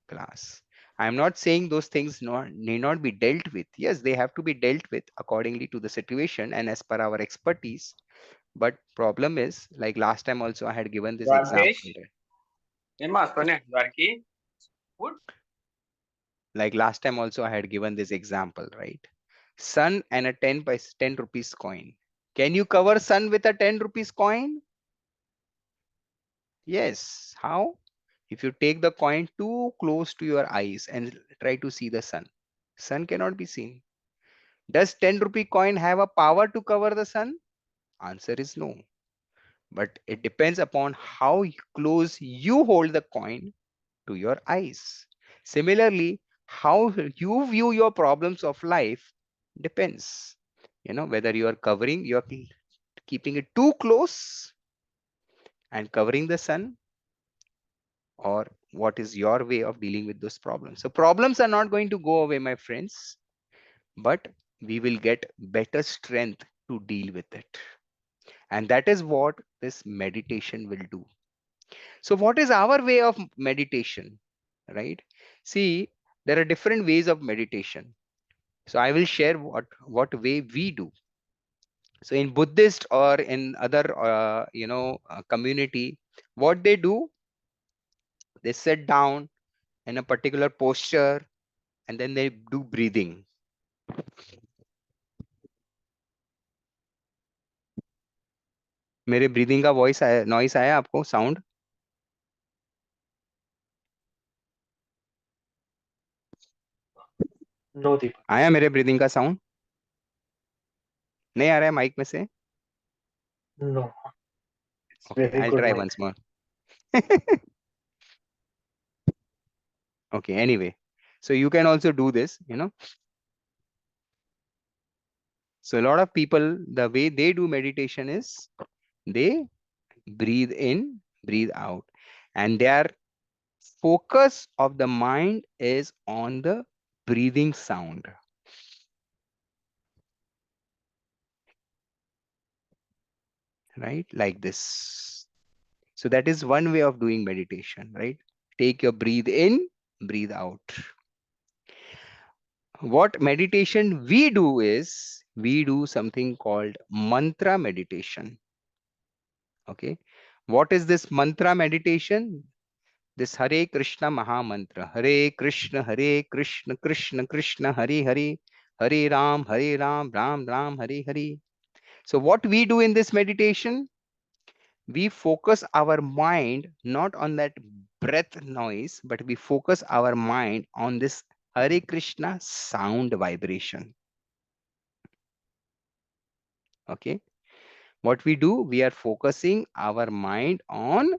glass. I'm not saying those things need not be dealt with. Yes, they have to be dealt with accordingly to the situation and as per our expertise. But problem is, like last time also I had given this Dwarkesh? example, right? Emma, Sonia, Dwarki? Wood? Like last time also I had given this example, right? Sun and a 10 rupees coin. Can you cover sun with a 10 rupees coin? Yes. How? If you take the coin too close to your eyes and try to see the sun cannot be seen. Does 10 rupee coin have a power to cover the sun? Answer is no. But it depends upon how close you hold the coin to your eyes. Similarly, how you view your problems of life depends. Whether you are you're keeping it too close and covering the sun, or what is your way of dealing with those problems. So problems are not going to go away, my friends, but we will get better strength to deal with it. And that is what this meditation will do. So what is our way of meditation, right? See, there are different ways of meditation. So I will share what way we do. So in Buddhist or in other community, what they do, they sit down in a particular posture and then they do breathing. मेरे breathing का voice आया, noise आया आपको, sound? No, Deepak. आया मेरे breathing का sound? नहीं आ रहा है माइक में से? No. It's Okay, very I'll good try mic. once more. Okay, anyway, so you can also do this, So a lot of people, the way they do meditation is they breathe in, breathe out, and their focus of the mind is on the breathing sound, right? Like this. So that is one way of doing meditation, right? Take your breathe in, breathe out. What meditation we do is we do something called mantra meditation. Okay. What is this mantra meditation? This Hare Krishna Maha Mantra. Hare Krishna, Krishna Krishna, Hare Hare, Hare Ram, Ram Ram, Hare Hare. So what we do in this meditation, we focus our mind not on that breath noise, but we focus our mind on this Hare Krishna sound vibration. Okay. What we do, we are focusing our mind on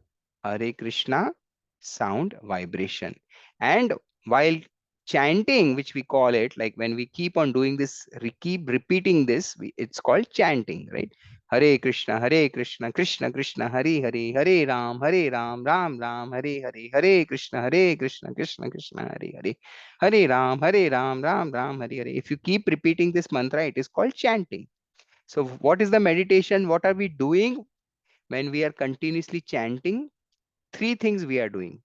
Hare Krishna sound vibration. And while chanting, which we call it, like when we keep on doing this, we keep repeating this, it's called chanting, right? Hare Krishna, Krishna Krishna, Hare Hare, Hare Ram, Ram, Hare Hare, Hare Krishna, Krishna Krishna, Hare Hare, Hare Ram, Ram, Hare Hare. If you keep repeating this mantra, it is called chanting. So what is the meditation? What are we doing when we are continuously chanting? Three things we are doing.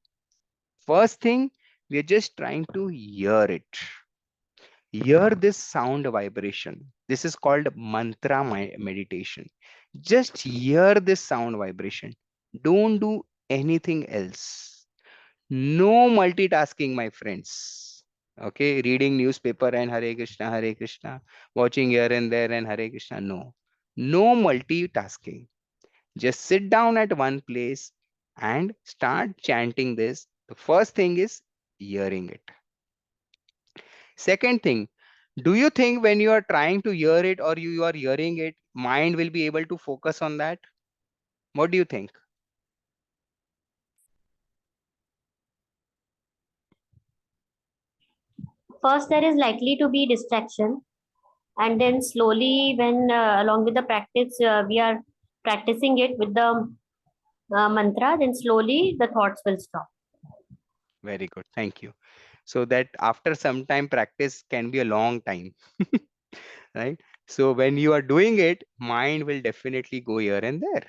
First thing, we are just trying to hear it. Hear this sound vibration. This is called mantra meditation. Just hear this sound vibration. Don't do anything else. No multitasking, my friends. Okay, reading newspaper and Hare Krishna, watching here and there and Hare Krishna. No, no multitasking. Just sit down at one place and start chanting this. The first thing is hearing it. Second thing, do you think when you are trying to hear it or you are hearing it, mind will be able to focus on that? What do you think? First, there is likely to be distraction, and then slowly, when along with the practice, we are practicing it with the mantra, then slowly the thoughts will stop. Very good. Thank you. So that after some time practice can be a long time. Right? So when you are doing it, mind will definitely go here and there,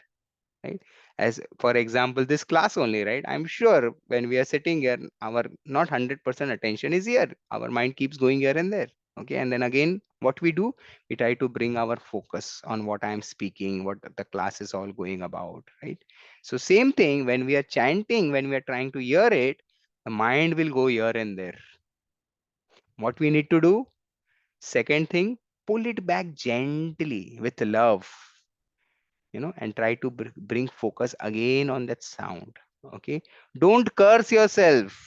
right? As for example, this class only, right? I'm sure when we are sitting here, our not 100% attention is here. Our mind keeps going here and there. Okay. And then again, what we do, we try to bring our focus on what I'm speaking, what the class is all going about, right? So same thing when we are chanting, when we are trying to hear it, the mind will go here and there. What we need to do, second thing, pull it back gently with love, and try to bring focus again on that sound. Okay. Don't curse yourself.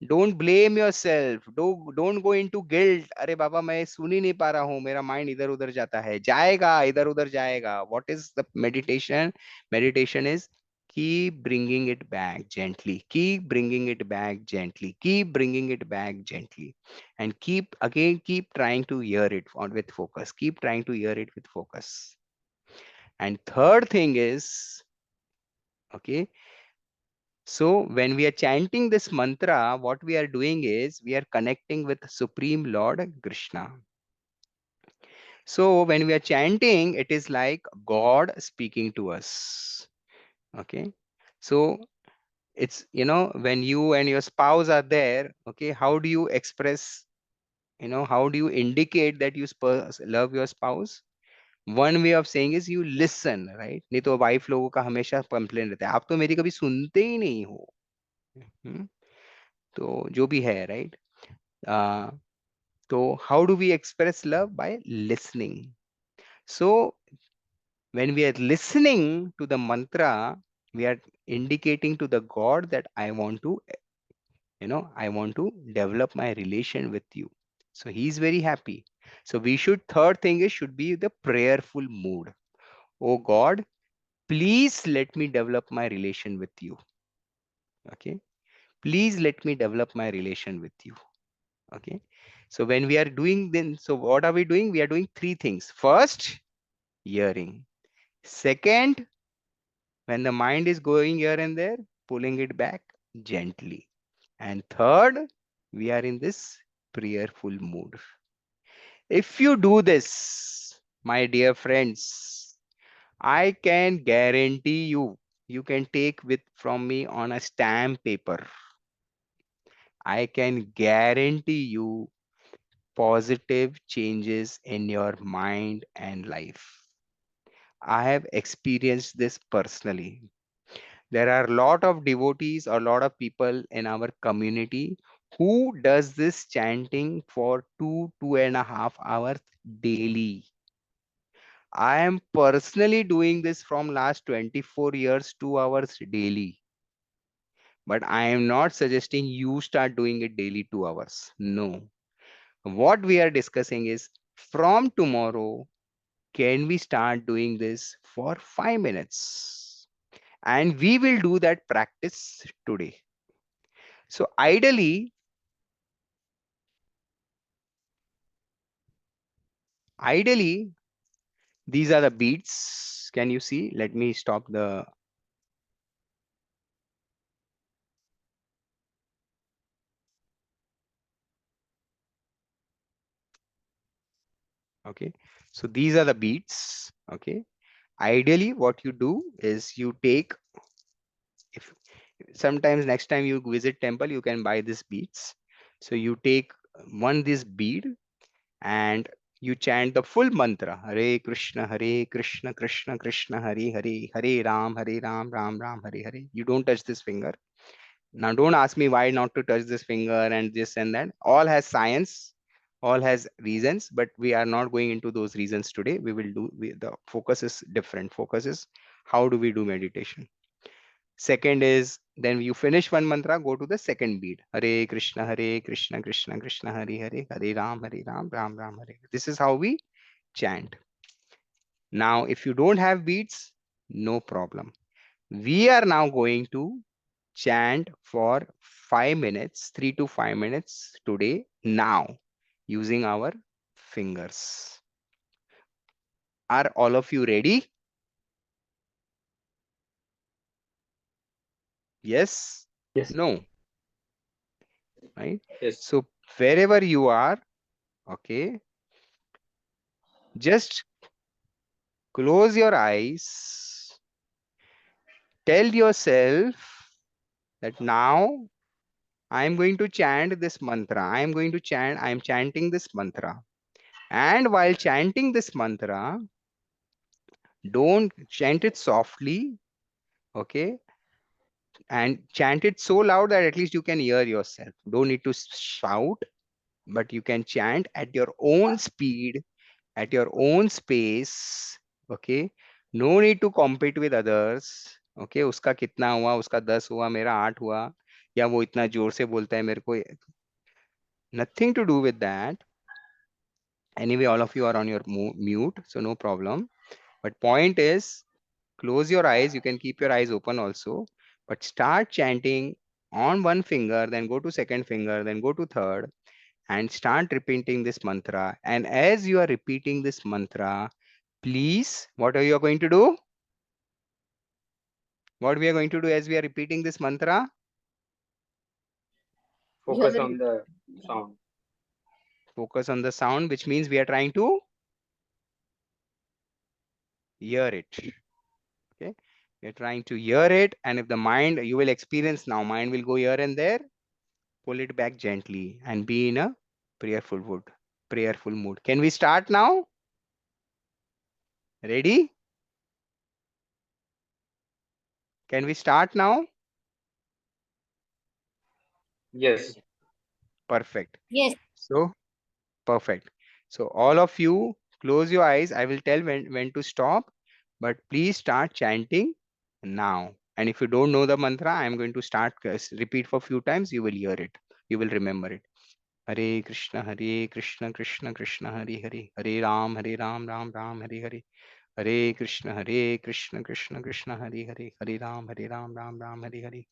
Don't blame yourself. Don't go into guilt. अरे बाबा मैं सुन ही नहीं पा रहा हूँ, मेरा mind इधर उधर जाता है, जाएगा इधर उधर जाएगा. What is the meditation? Meditation is keep bringing it back gently. Keep bringing it back gently. Keep bringing it back gently, and keep trying to hear it with focus. Keep trying to hear it with focus. And third thing is, okay, so when we are chanting this mantra, what we are doing is we are connecting with Supreme Lord Krishna. So when we are chanting, it is like God speaking to us. Okay. So it's, when you and your spouse are there, okay, how do you express, how do you indicate that you love your spouse? One way of saying is you listen, right? नहीं तो wife लोगों का हमेशा complain रहता है, आप तो मेरी कभी सुनते ही नहीं हो. हम्म, तो जो भी है, राइट? तो how do we express love? By listening. So when we are listening to the mantra, we are indicating to the God that I want to, I want to develop my relation with you. So he's very happy. So we should, third thing is, should be the prayerful mood. Oh God, please let me develop my relation with you. Okay. Please let me develop my relation with you. Okay. So when we are doing then, so what are we doing? We are doing three things. First, hearing. Second, when the mind is going here and there, pulling it back gently. And third, we are in this prayerful mood. If you do this, my dear friends, I can guarantee you, you can take with from me on a stamp paper. I can guarantee you positive changes in your mind and life. I have experienced this personally. There are a lot of devotees or a lot of people in our community who does this chanting for 2.5 hours daily. I am personally doing this from last 24 years, 2 hours daily. But I am not suggesting you start doing it daily 2 hours. No. What we are discussing is from tomorrow, can we start doing this for 5 minutes? And we will do that practice today. So ideally, these are the beats. Can you see? Let me stop the. Okay. So these are the beats. Okay. Ideally, what you do is you take, if sometimes next time you visit temple, you can buy these beads. So you take one this bead and you chant the full mantra, Hare Krishna, Krishna Krishna, Hare Hare, Hare Ram, Ram Ram, Hare Hare. You don't touch this finger. Now, don't ask me why not to touch this finger and this and that. All has science, all has reasons, but we are not going into those reasons today. We will do, the focus is different. Focus is how do we do meditation. Second is, then you finish one mantra, go to the second beat. Hare Krishna, Krishna Krishna, Hare Hare, Hare Ram, Ram Ram, Hare. This is how we chant. Now, if you don't have beats, no problem. We are now going to chant for 5 minutes, 3 to 5 minutes today, now, using our fingers. Are all of you ready? Yes? Yes. No? Right? Yes. So wherever you are, okay, just close your eyes. Tell yourself that now I am going to chant this mantra. I am going to chant, I am chanting this mantra. And while chanting this mantra, don't chant it softly, okay? And chant it so loud that at least you can hear yourself. Don't need to shout, but you can chant at your own speed, at your own space, okay? No need to compete with others, okay? उसका कितना हुआ, उसका 10 हुआ, मेरा 8 हुआ, या वो इतना जोर से बोलता है मेरे को. Nothing to do with that. Anyway, all of you are on your mute, so no problem. But point is, close your eyes. You can keep your eyes open also, but start chanting on one finger, then go to second finger, then go to third, and start repeating this mantra. And as you are repeating this mantra, please, what are you going to do? What we are going to do as we are repeating this mantra? Focus on the sound. Focus on the sound, which means we are trying to hear it. Okay, we are trying to hear it, and if the mind, you will experience now, mind will go here and there, pull it back gently and be in a prayerful mood. Prayerful mood. Can we start now? Ready? Can we start now? Yes. Perfect. Yes. So, perfect. So all of you close your eyes. I will tell when to stop, but please start chanting now. And if you don't know the mantra, I am going to start repeat for a few times. You will hear it. You will remember it. Hare Krishna, Krishna Krishna, Hare Hare, Hare Ram, Ram Ram, Hare Hare. Hare Krishna, Krishna Krishna, Hare Hare, Hare Ram, Ram Ram, Hare Hare.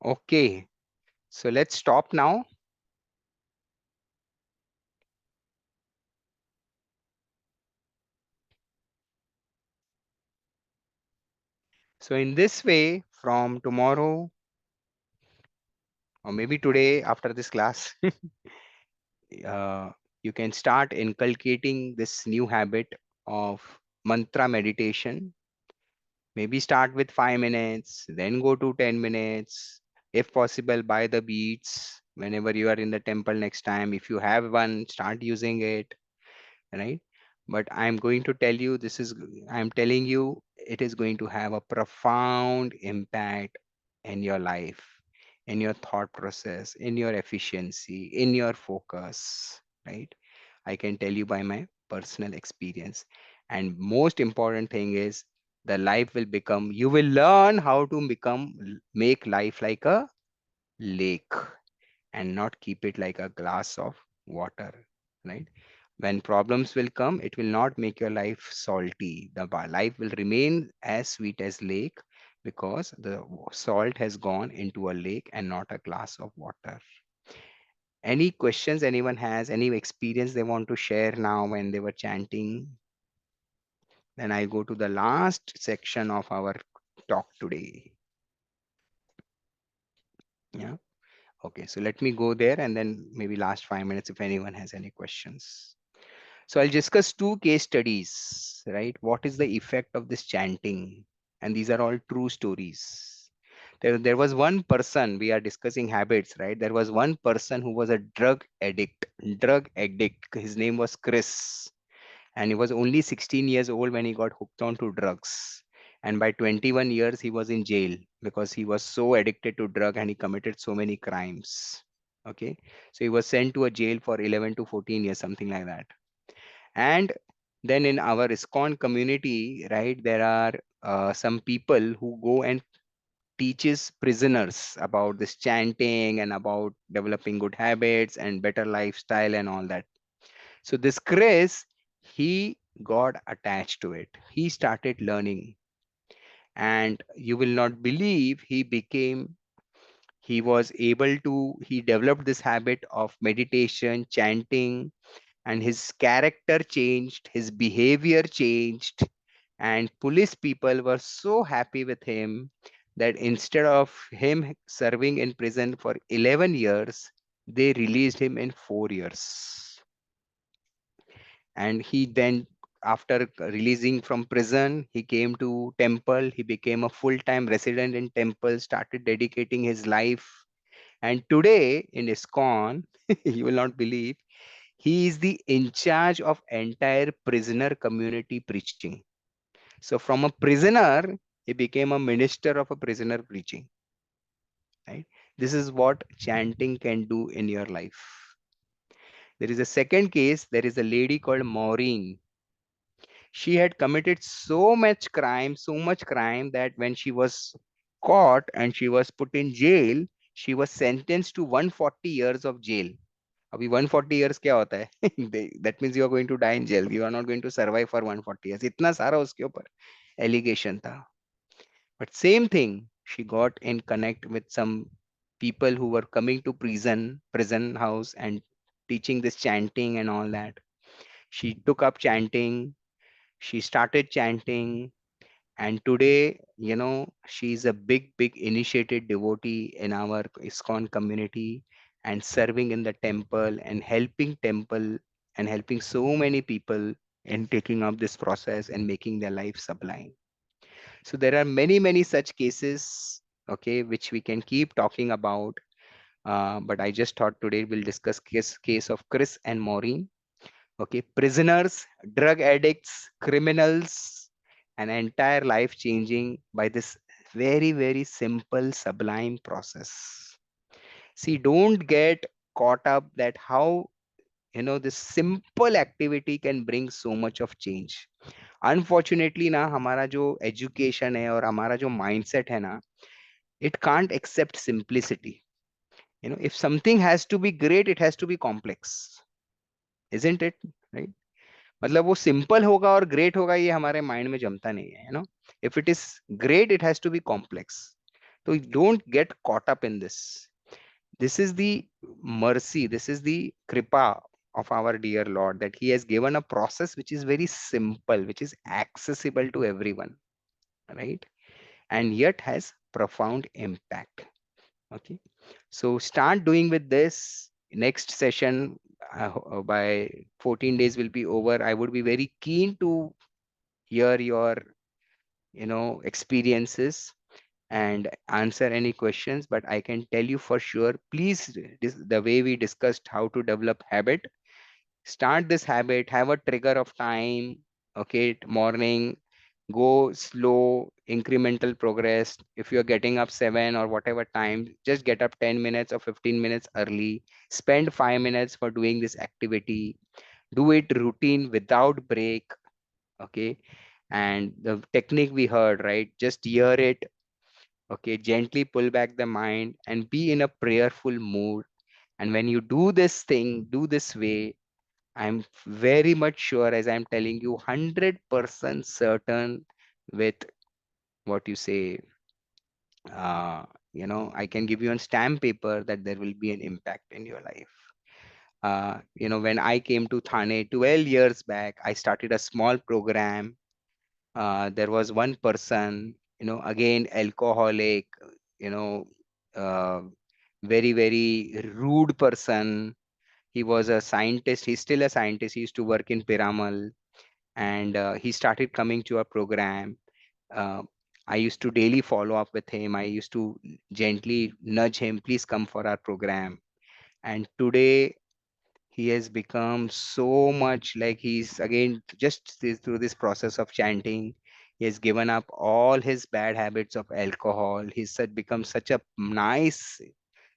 Okay, so let's stop now. So in this way, from tomorrow or maybe today after this class, uh, you can start inculcating this new habit of mantra meditation. Maybe start with 5 minutes, then go to 10 minutes. If possible, buy the beats whenever you are in the temple next time. If you have one, start using it, right? But I'm going to tell you, I'm telling you, it is going to have a profound impact in your life, in your thought process, in your efficiency, in your focus, right? I can tell you by my personal experience. And most important thing is the life will become, you will learn how to make life like a lake and not keep it like a glass of water, right? When problems will come, it will not make your life salty. The life will remain as sweet as lake because the salt has gone into a lake and not a glass of water. Any questions anyone has, any experience they want to share now when they were chanting? Then I go to the last section of our talk today. Yeah. Okay. So let me go there and then maybe last 5 minutes if anyone has any questions. So I'll discuss two case studies, right? What is the effect of this chanting? And these are all true stories. There was one person, we are discussing habits, right? There was one person who was a drug addict. His name was Chris. And he was only 16 years old when he got hooked onto drugs. And by 21 years, he was in jail because he was so addicted to drug and he committed so many crimes. Okay. So he was sent to a jail for 11 to 14 years, something like that. And then in our ISKCON community, right, there are some people who go and teaches prisoners about this chanting and about developing good habits and better lifestyle and all that. So this Chris, he got attached to it. He started learning, and you will not believe he developed this habit of meditation, chanting, and his character changed, his behavior changed, and police people were so happy with him that instead of him serving in prison for 11 years, they released him in 4 years. And he then, after releasing from prison, he came to temple. He became a full-time resident in temple, started dedicating his life. And today in ISKCON, you will not believe, he is the in charge of entire prisoner community preaching. So from a prisoner, he became a minister of a prisoner preaching. Right? This is what chanting can do in your life. There is a second case. There is a lady called Maureen. She had committed so much crime that when she was caught and she was put in jail, she was sentenced to 140 years of jail. अभी 140 years क्या होता है? That means you are going to die in jail. You are not going to survive for 140 years. इतना सारा उसके ऊपर allegation था. But same thing, she got in connect with some people who were coming to prison house and teaching this chanting and all that. She took up chanting. She started chanting, and today, she's a big initiated devotee in our ISKCON community and serving in the temple and helping so many people in taking up this process and making their life sublime. So there are many such cases, okay, which we can keep talking about. But I just thought today we'll discuss case of Chris and Maureen. Okay, prisoners, drug addicts, criminals, an entire life changing by this very simple, sublime process. See, don't get caught up that how this simple activity can bring so much of change. Unfortunately ना हमारा जो education है और हमारा जो mindset है ना, it can't accept simplicity. If something has to be great, it has to be complex, isn't it? Right? मतलब वो सिंपल होगा और ग्रेट होगा ये हमारे माइंड में जमता नहीं है, if it is great, it has to be complex. So don't get caught up in this. This is the mercy, this is the kripa of our dear Lord, that he has given a process which is very simple, which is accessible to everyone, right? And yet has profound impact. Okay, so start doing with this. Next session by 14 days will be over. I would be very keen to hear your experiences and answer any questions, but I can tell you for sure, please, the way we discussed how to develop habit, start this habit, have a trigger of time. Okay, morning, go slow, incremental progress. If you're getting up 7 or whatever time, just get up 10 minutes or 15 minutes early. Spend 5 minutes for doing this activity. Do it routine without break. Okay, and the technique we heard, right? Just hear it. Okay, gently pull back the mind and be in a prayerful mood. And when you do this thing, do this way, I'm very much sure, as I'm telling you, 100% certain with what you say, I can give you on stamp paper that there will be an impact in your life. When I came to Thane 12 years back, I started a small program. There was one person, again, alcoholic, you know, uh, very, very rude person. He was a scientist. He's still a scientist. He used to work in Piramal, and he started coming to our program. uh, I used to daily follow up with him. I used to gently nudge him, please come for our program. And today he has become so much like he's again through this process of chanting. He has given up all his bad habits of alcohol. Become such a nice,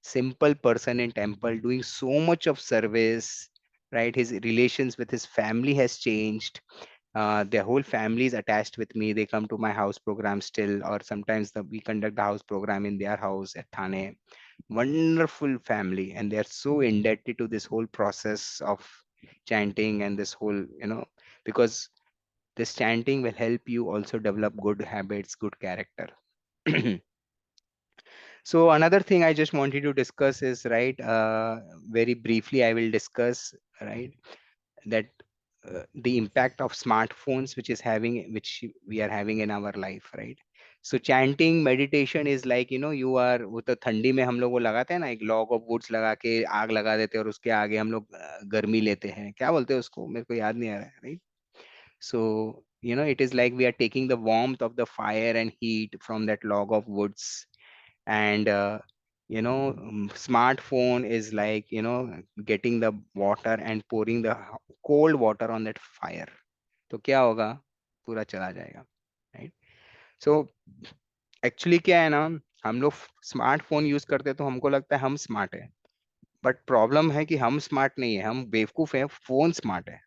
simple person in temple, doing so much of service. Right, his relations with his family has changed. Their whole family is attached with me. They come to my house program still, or sometimes we conduct the house program in their house at Thane. Wonderful family, and they are so indebted to this whole process of chanting and this whole, because this chanting will help you also develop good habits, good character. So another thing I just wanted to discuss is, right, very briefly I will discuss, right, that the impact of smartphones which we are having in our life, right? So chanting meditation is like, you are, वो तो ठंडी में हम लोग वो लगाते हैं ना, एक log of woods लगा के आग लगा देते हैं और उसके आगे हम लोग गर्मी लेते हैं, क्या बोलते हैं उसको, मेरे को याद नहीं आ रहा है, right? So it is like we are taking the warmth of the fire and heat from that log of woods. And smartphone is like, getting the water and pouring the cold water on that fire. तो क्या होगा, पूरा चला जाएगा, right? So actually क्या है ना, हम लोग स्मार्टफोन यूज करते हैं तो हमको लगता है हम स्मार्ट है, बट प्रॉब्लम है कि हम स्मार्ट नहीं है, हम बेवकूफ है, फोन स्मार्ट है।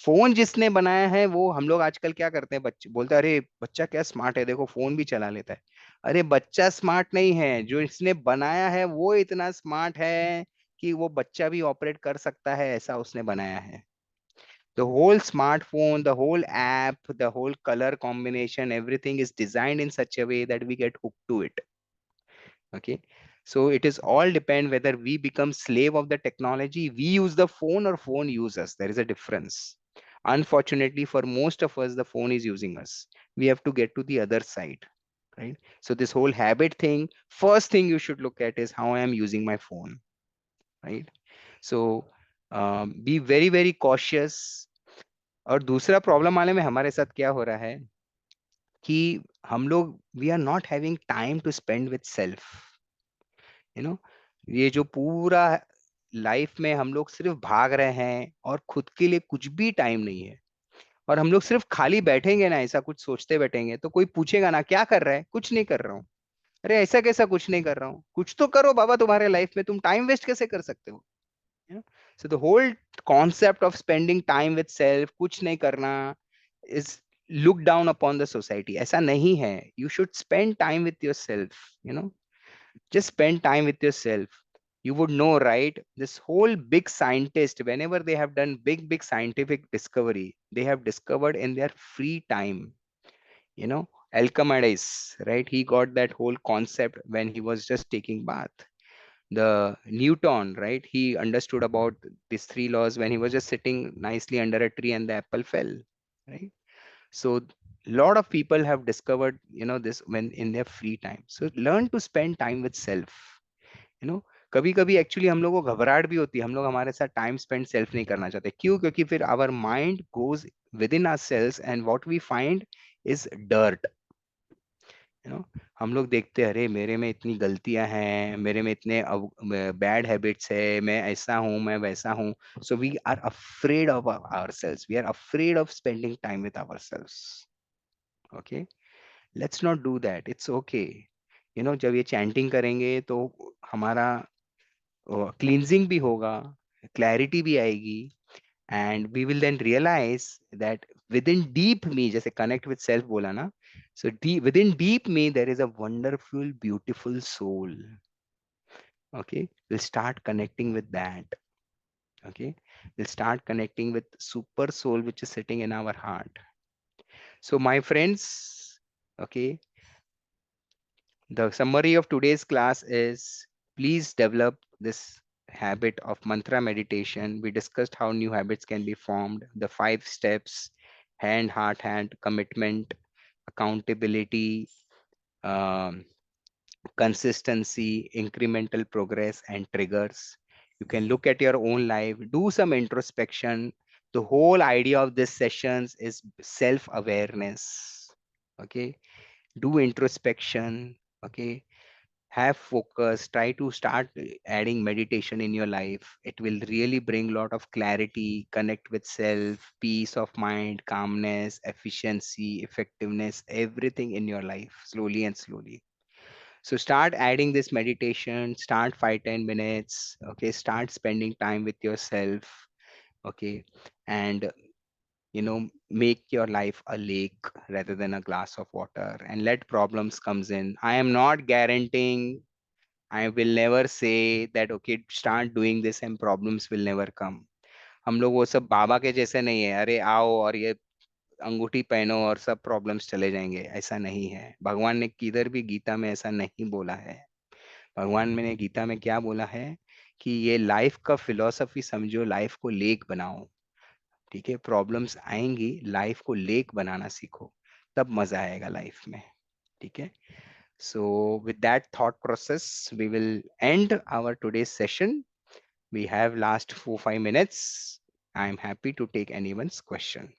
फोन जिसने बनाया है वो, हम लोग आजकल क्या करते हैं, बच्चे बोलते हैं अरे बच्चा क्या स्मार्ट है, देखो फोन भी चला लेता है। अरे बच्चा स्मार्ट नहीं है, जो इसने बनाया है वो इतना स्मार्ट है कि वो बच्चा भी ऑपरेट कर सकता है, ऐसा उसने बनाया है। The whole smartphone, the whole app, the whole color combination, everything is designed in such a way that we get hooked to it. Okay. So it is all depend whether we become slave of the technology, we use the phone, or phone use us. There is a difference. Unfortunately, for most of us, the phone is using us. We have to get to the other side, right? So this whole habit thing, first thing you should look at is how I am using my phone, right? So be very, very cautious. और दूसरा problem वाले में हमारे साथ क्या हो रहा है कि हम लोग we are not having time to spend with self, you know ये जो पूरा लाइफ में हम लोग सिर्फ भाग रहे हैं और खुद के लिए कुछ भी टाइम नहीं है। और हम लोग सिर्फ खाली बैठेंगे ना, ऐसा कुछ सोचते बैठेंगे तो कोई पूछेगा ना क्या कर रहा है, कुछ नहीं कर रहा हूँ। अरे ऐसा कैसा कुछ नहीं कर रहा हूँ, कुछ तो करो बाबा, तुम्हारे लाइफ में तुम टाइम वेस्ट कैसे कर सकते हो? So the whole concept of spending time with self, कुछ नहीं करना, is looked down upon the society. ऐसा नहीं है. You should spend time with yourself. Just spend time with yourself. You would know, right? This whole big scientist, whenever they have done big scientific discovery, they have discovered in their free time. Alchemides, right? He got that whole concept when he was just taking bath. The Newton, right? He understood about these three laws when he was just sitting nicely under a tree and the apple fell, right? So lot of people have discovered, this when in their free time. So learn to spend time with self. कभी कभी actually हम लोग को घबराहट भी होती है, हम लोग हमारे साथ टाइम स्पेंड सेल्फ नहीं करना चाहते, क्यों? क्योंकि फिर our mind goes within ourselves and what we find is dirt. हम लोग देखते हैं अरे मेरे में इतनी गलतियां हैं, मेरे में इतने बैड हैबिट्स है, मैं ऐसा हूं, मैं वैसा हूं। So we are afraid of ourselves, we are afraid of spending time with ourselves. Okay, let's not do that, it's okay. जब ये चैंटिंग करेंगे तो हमारा क्लींजिंग भी होगा, क्लैरिटी भी आएगी, and we will then realize that within deep me, जैसे connect with self बोला ना, so within deep me there is a wonderful beautiful soul. Okay, we'll start connecting with that. Okay, we'll start connecting with super soul which is sitting in our heart. So my friends, okay, The summary of today's class is please develop this habit of mantra meditation. We discussed how new habits can be formed, the 5 steps: hand, heart, hand, commitment, accountability, um, consistency, incremental progress, and triggers. You can look at your own life, do some introspection. The whole idea of this sessions is self-awareness. Okay, do introspection. Okay, have focus, try to start adding meditation in your life. It will really bring a lot of clarity, connect with self, peace of mind, calmness, efficiency, effectiveness, everything in your life, slowly and slowly. So start adding this meditation, start 5-10 minutes. Okay, start spending time with yourself. Okay, and make your life a lake rather than a glass of water, and let problems comes in. I am not guaranteeing, I will never say that okay start doing this and problems will never come. हम लोग वो सब बाबा के जैसे नहीं है, अरे आओ और ये अंगूठी पहनो और सब प्रॉब्लम्स चले जाएंगे, ऐसा नहीं है। भगवान ने किधर भी गीता में ऐसा नहीं बोला है। भगवान ने गीता में क्या बोला है कि ये लाइफ का फिलॉसफी समझो, लाइफ को लेक बनाओ। ठीक है, प्रॉब्लम्स आएंगी, लाइफ को लेक बनाना सीखो, तब मजा आएगा लाइफ में। ठीक है, so with that thought process we will end our today's session. We have last 4-5 minutes. I am happy to take anyone's question.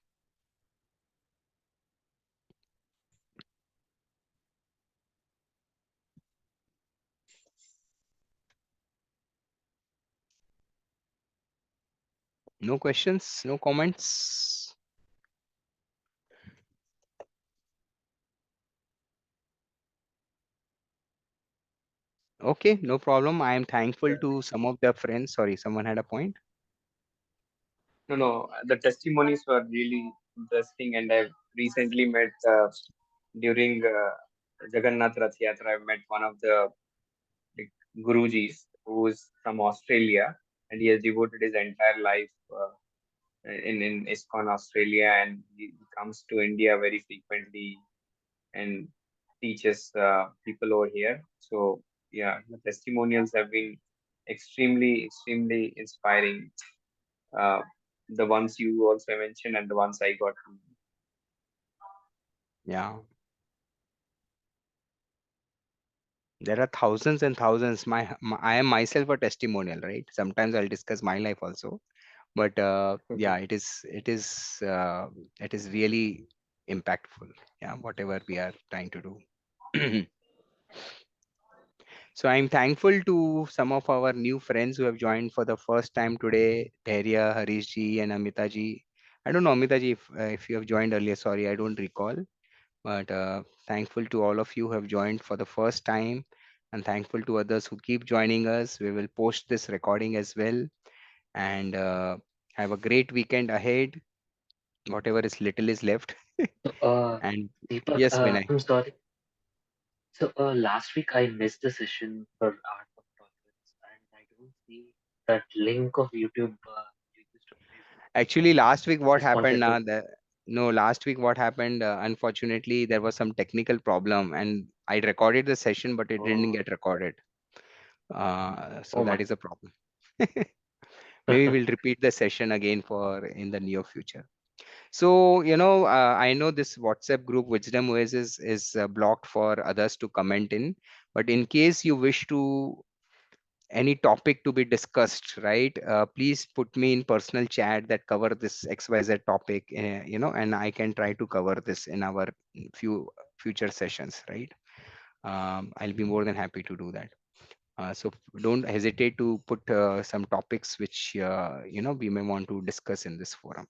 No questions, no comments? Okay, no problem. I am thankful to some of the friends. Sorry, someone had a point. No, the testimonies were really interesting, and I've recently met during Jagannath Rath Yatra. I met one of the like, Gurujis who is from Australia, and he has devoted his entire life in ISKCON Australia, and he comes to India very frequently and teaches people over here. So yeah, the testimonials have been extremely inspiring. Uh, the ones you also mentioned and the ones I got to. Yeah, there are thousands and thousands. I am myself a testimonial, right? Sometimes I'll discuss my life also, but yeah, it is really impactful. Yeah, whatever we are trying to do. So I'm thankful to some of our new friends who have joined for the first time today, Dhairya, Harish ji, and Amita ji. I don't know, Amita ji, if you have joined earlier, sorry, I don't recall. But thankful to all of you who have joined for the first time, and thankful to others who keep joining us. We will post this recording as well. And have a great weekend ahead, whatever is little is left. And Deepak, yes, Vinay. I'm sorry. So last week I missed the session for Art of Tolerance, and I don't see that link of YouTube you used to place. Actually, last week what Just happened? wanted to. No, last week what happened? Unfortunately, there was some technical problem, and I recorded the session, but it didn't Oh, get recorded. So oh that my. is a problem. Maybe we'll repeat the session again for in the near future. So I know this WhatsApp group Wisdom Oasis is blocked for others to comment in, but in case you wish to any topic to be discussed, right? Please put me in personal chat that cover this XYZ topic, and I can try to cover this in our few future sessions, right? I'll be more than happy to do that. So don't hesitate to put some topics which we may want to discuss in this forum.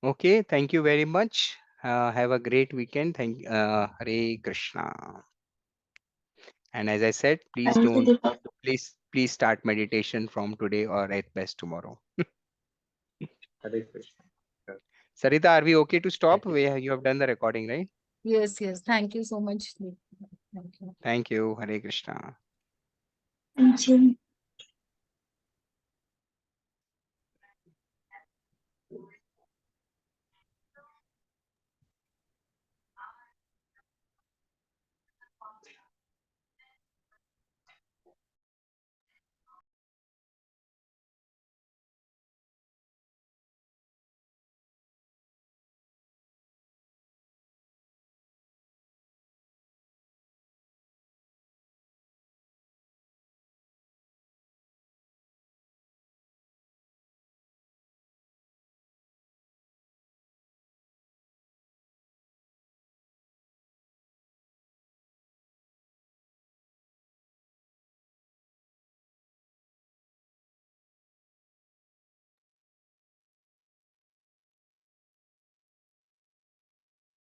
Okay, thank you very much. Have a great weekend. Hare Krishna. And as I said, please Thank you, don't, Deepak. please start meditation from today or at best tomorrow. Hare Krishna. Sarita, are we okay to stop? Thank you. You have done the recording, right? Yes, yes. Thank you so much. Thank you. Thank you. Hare Krishna. Thank you.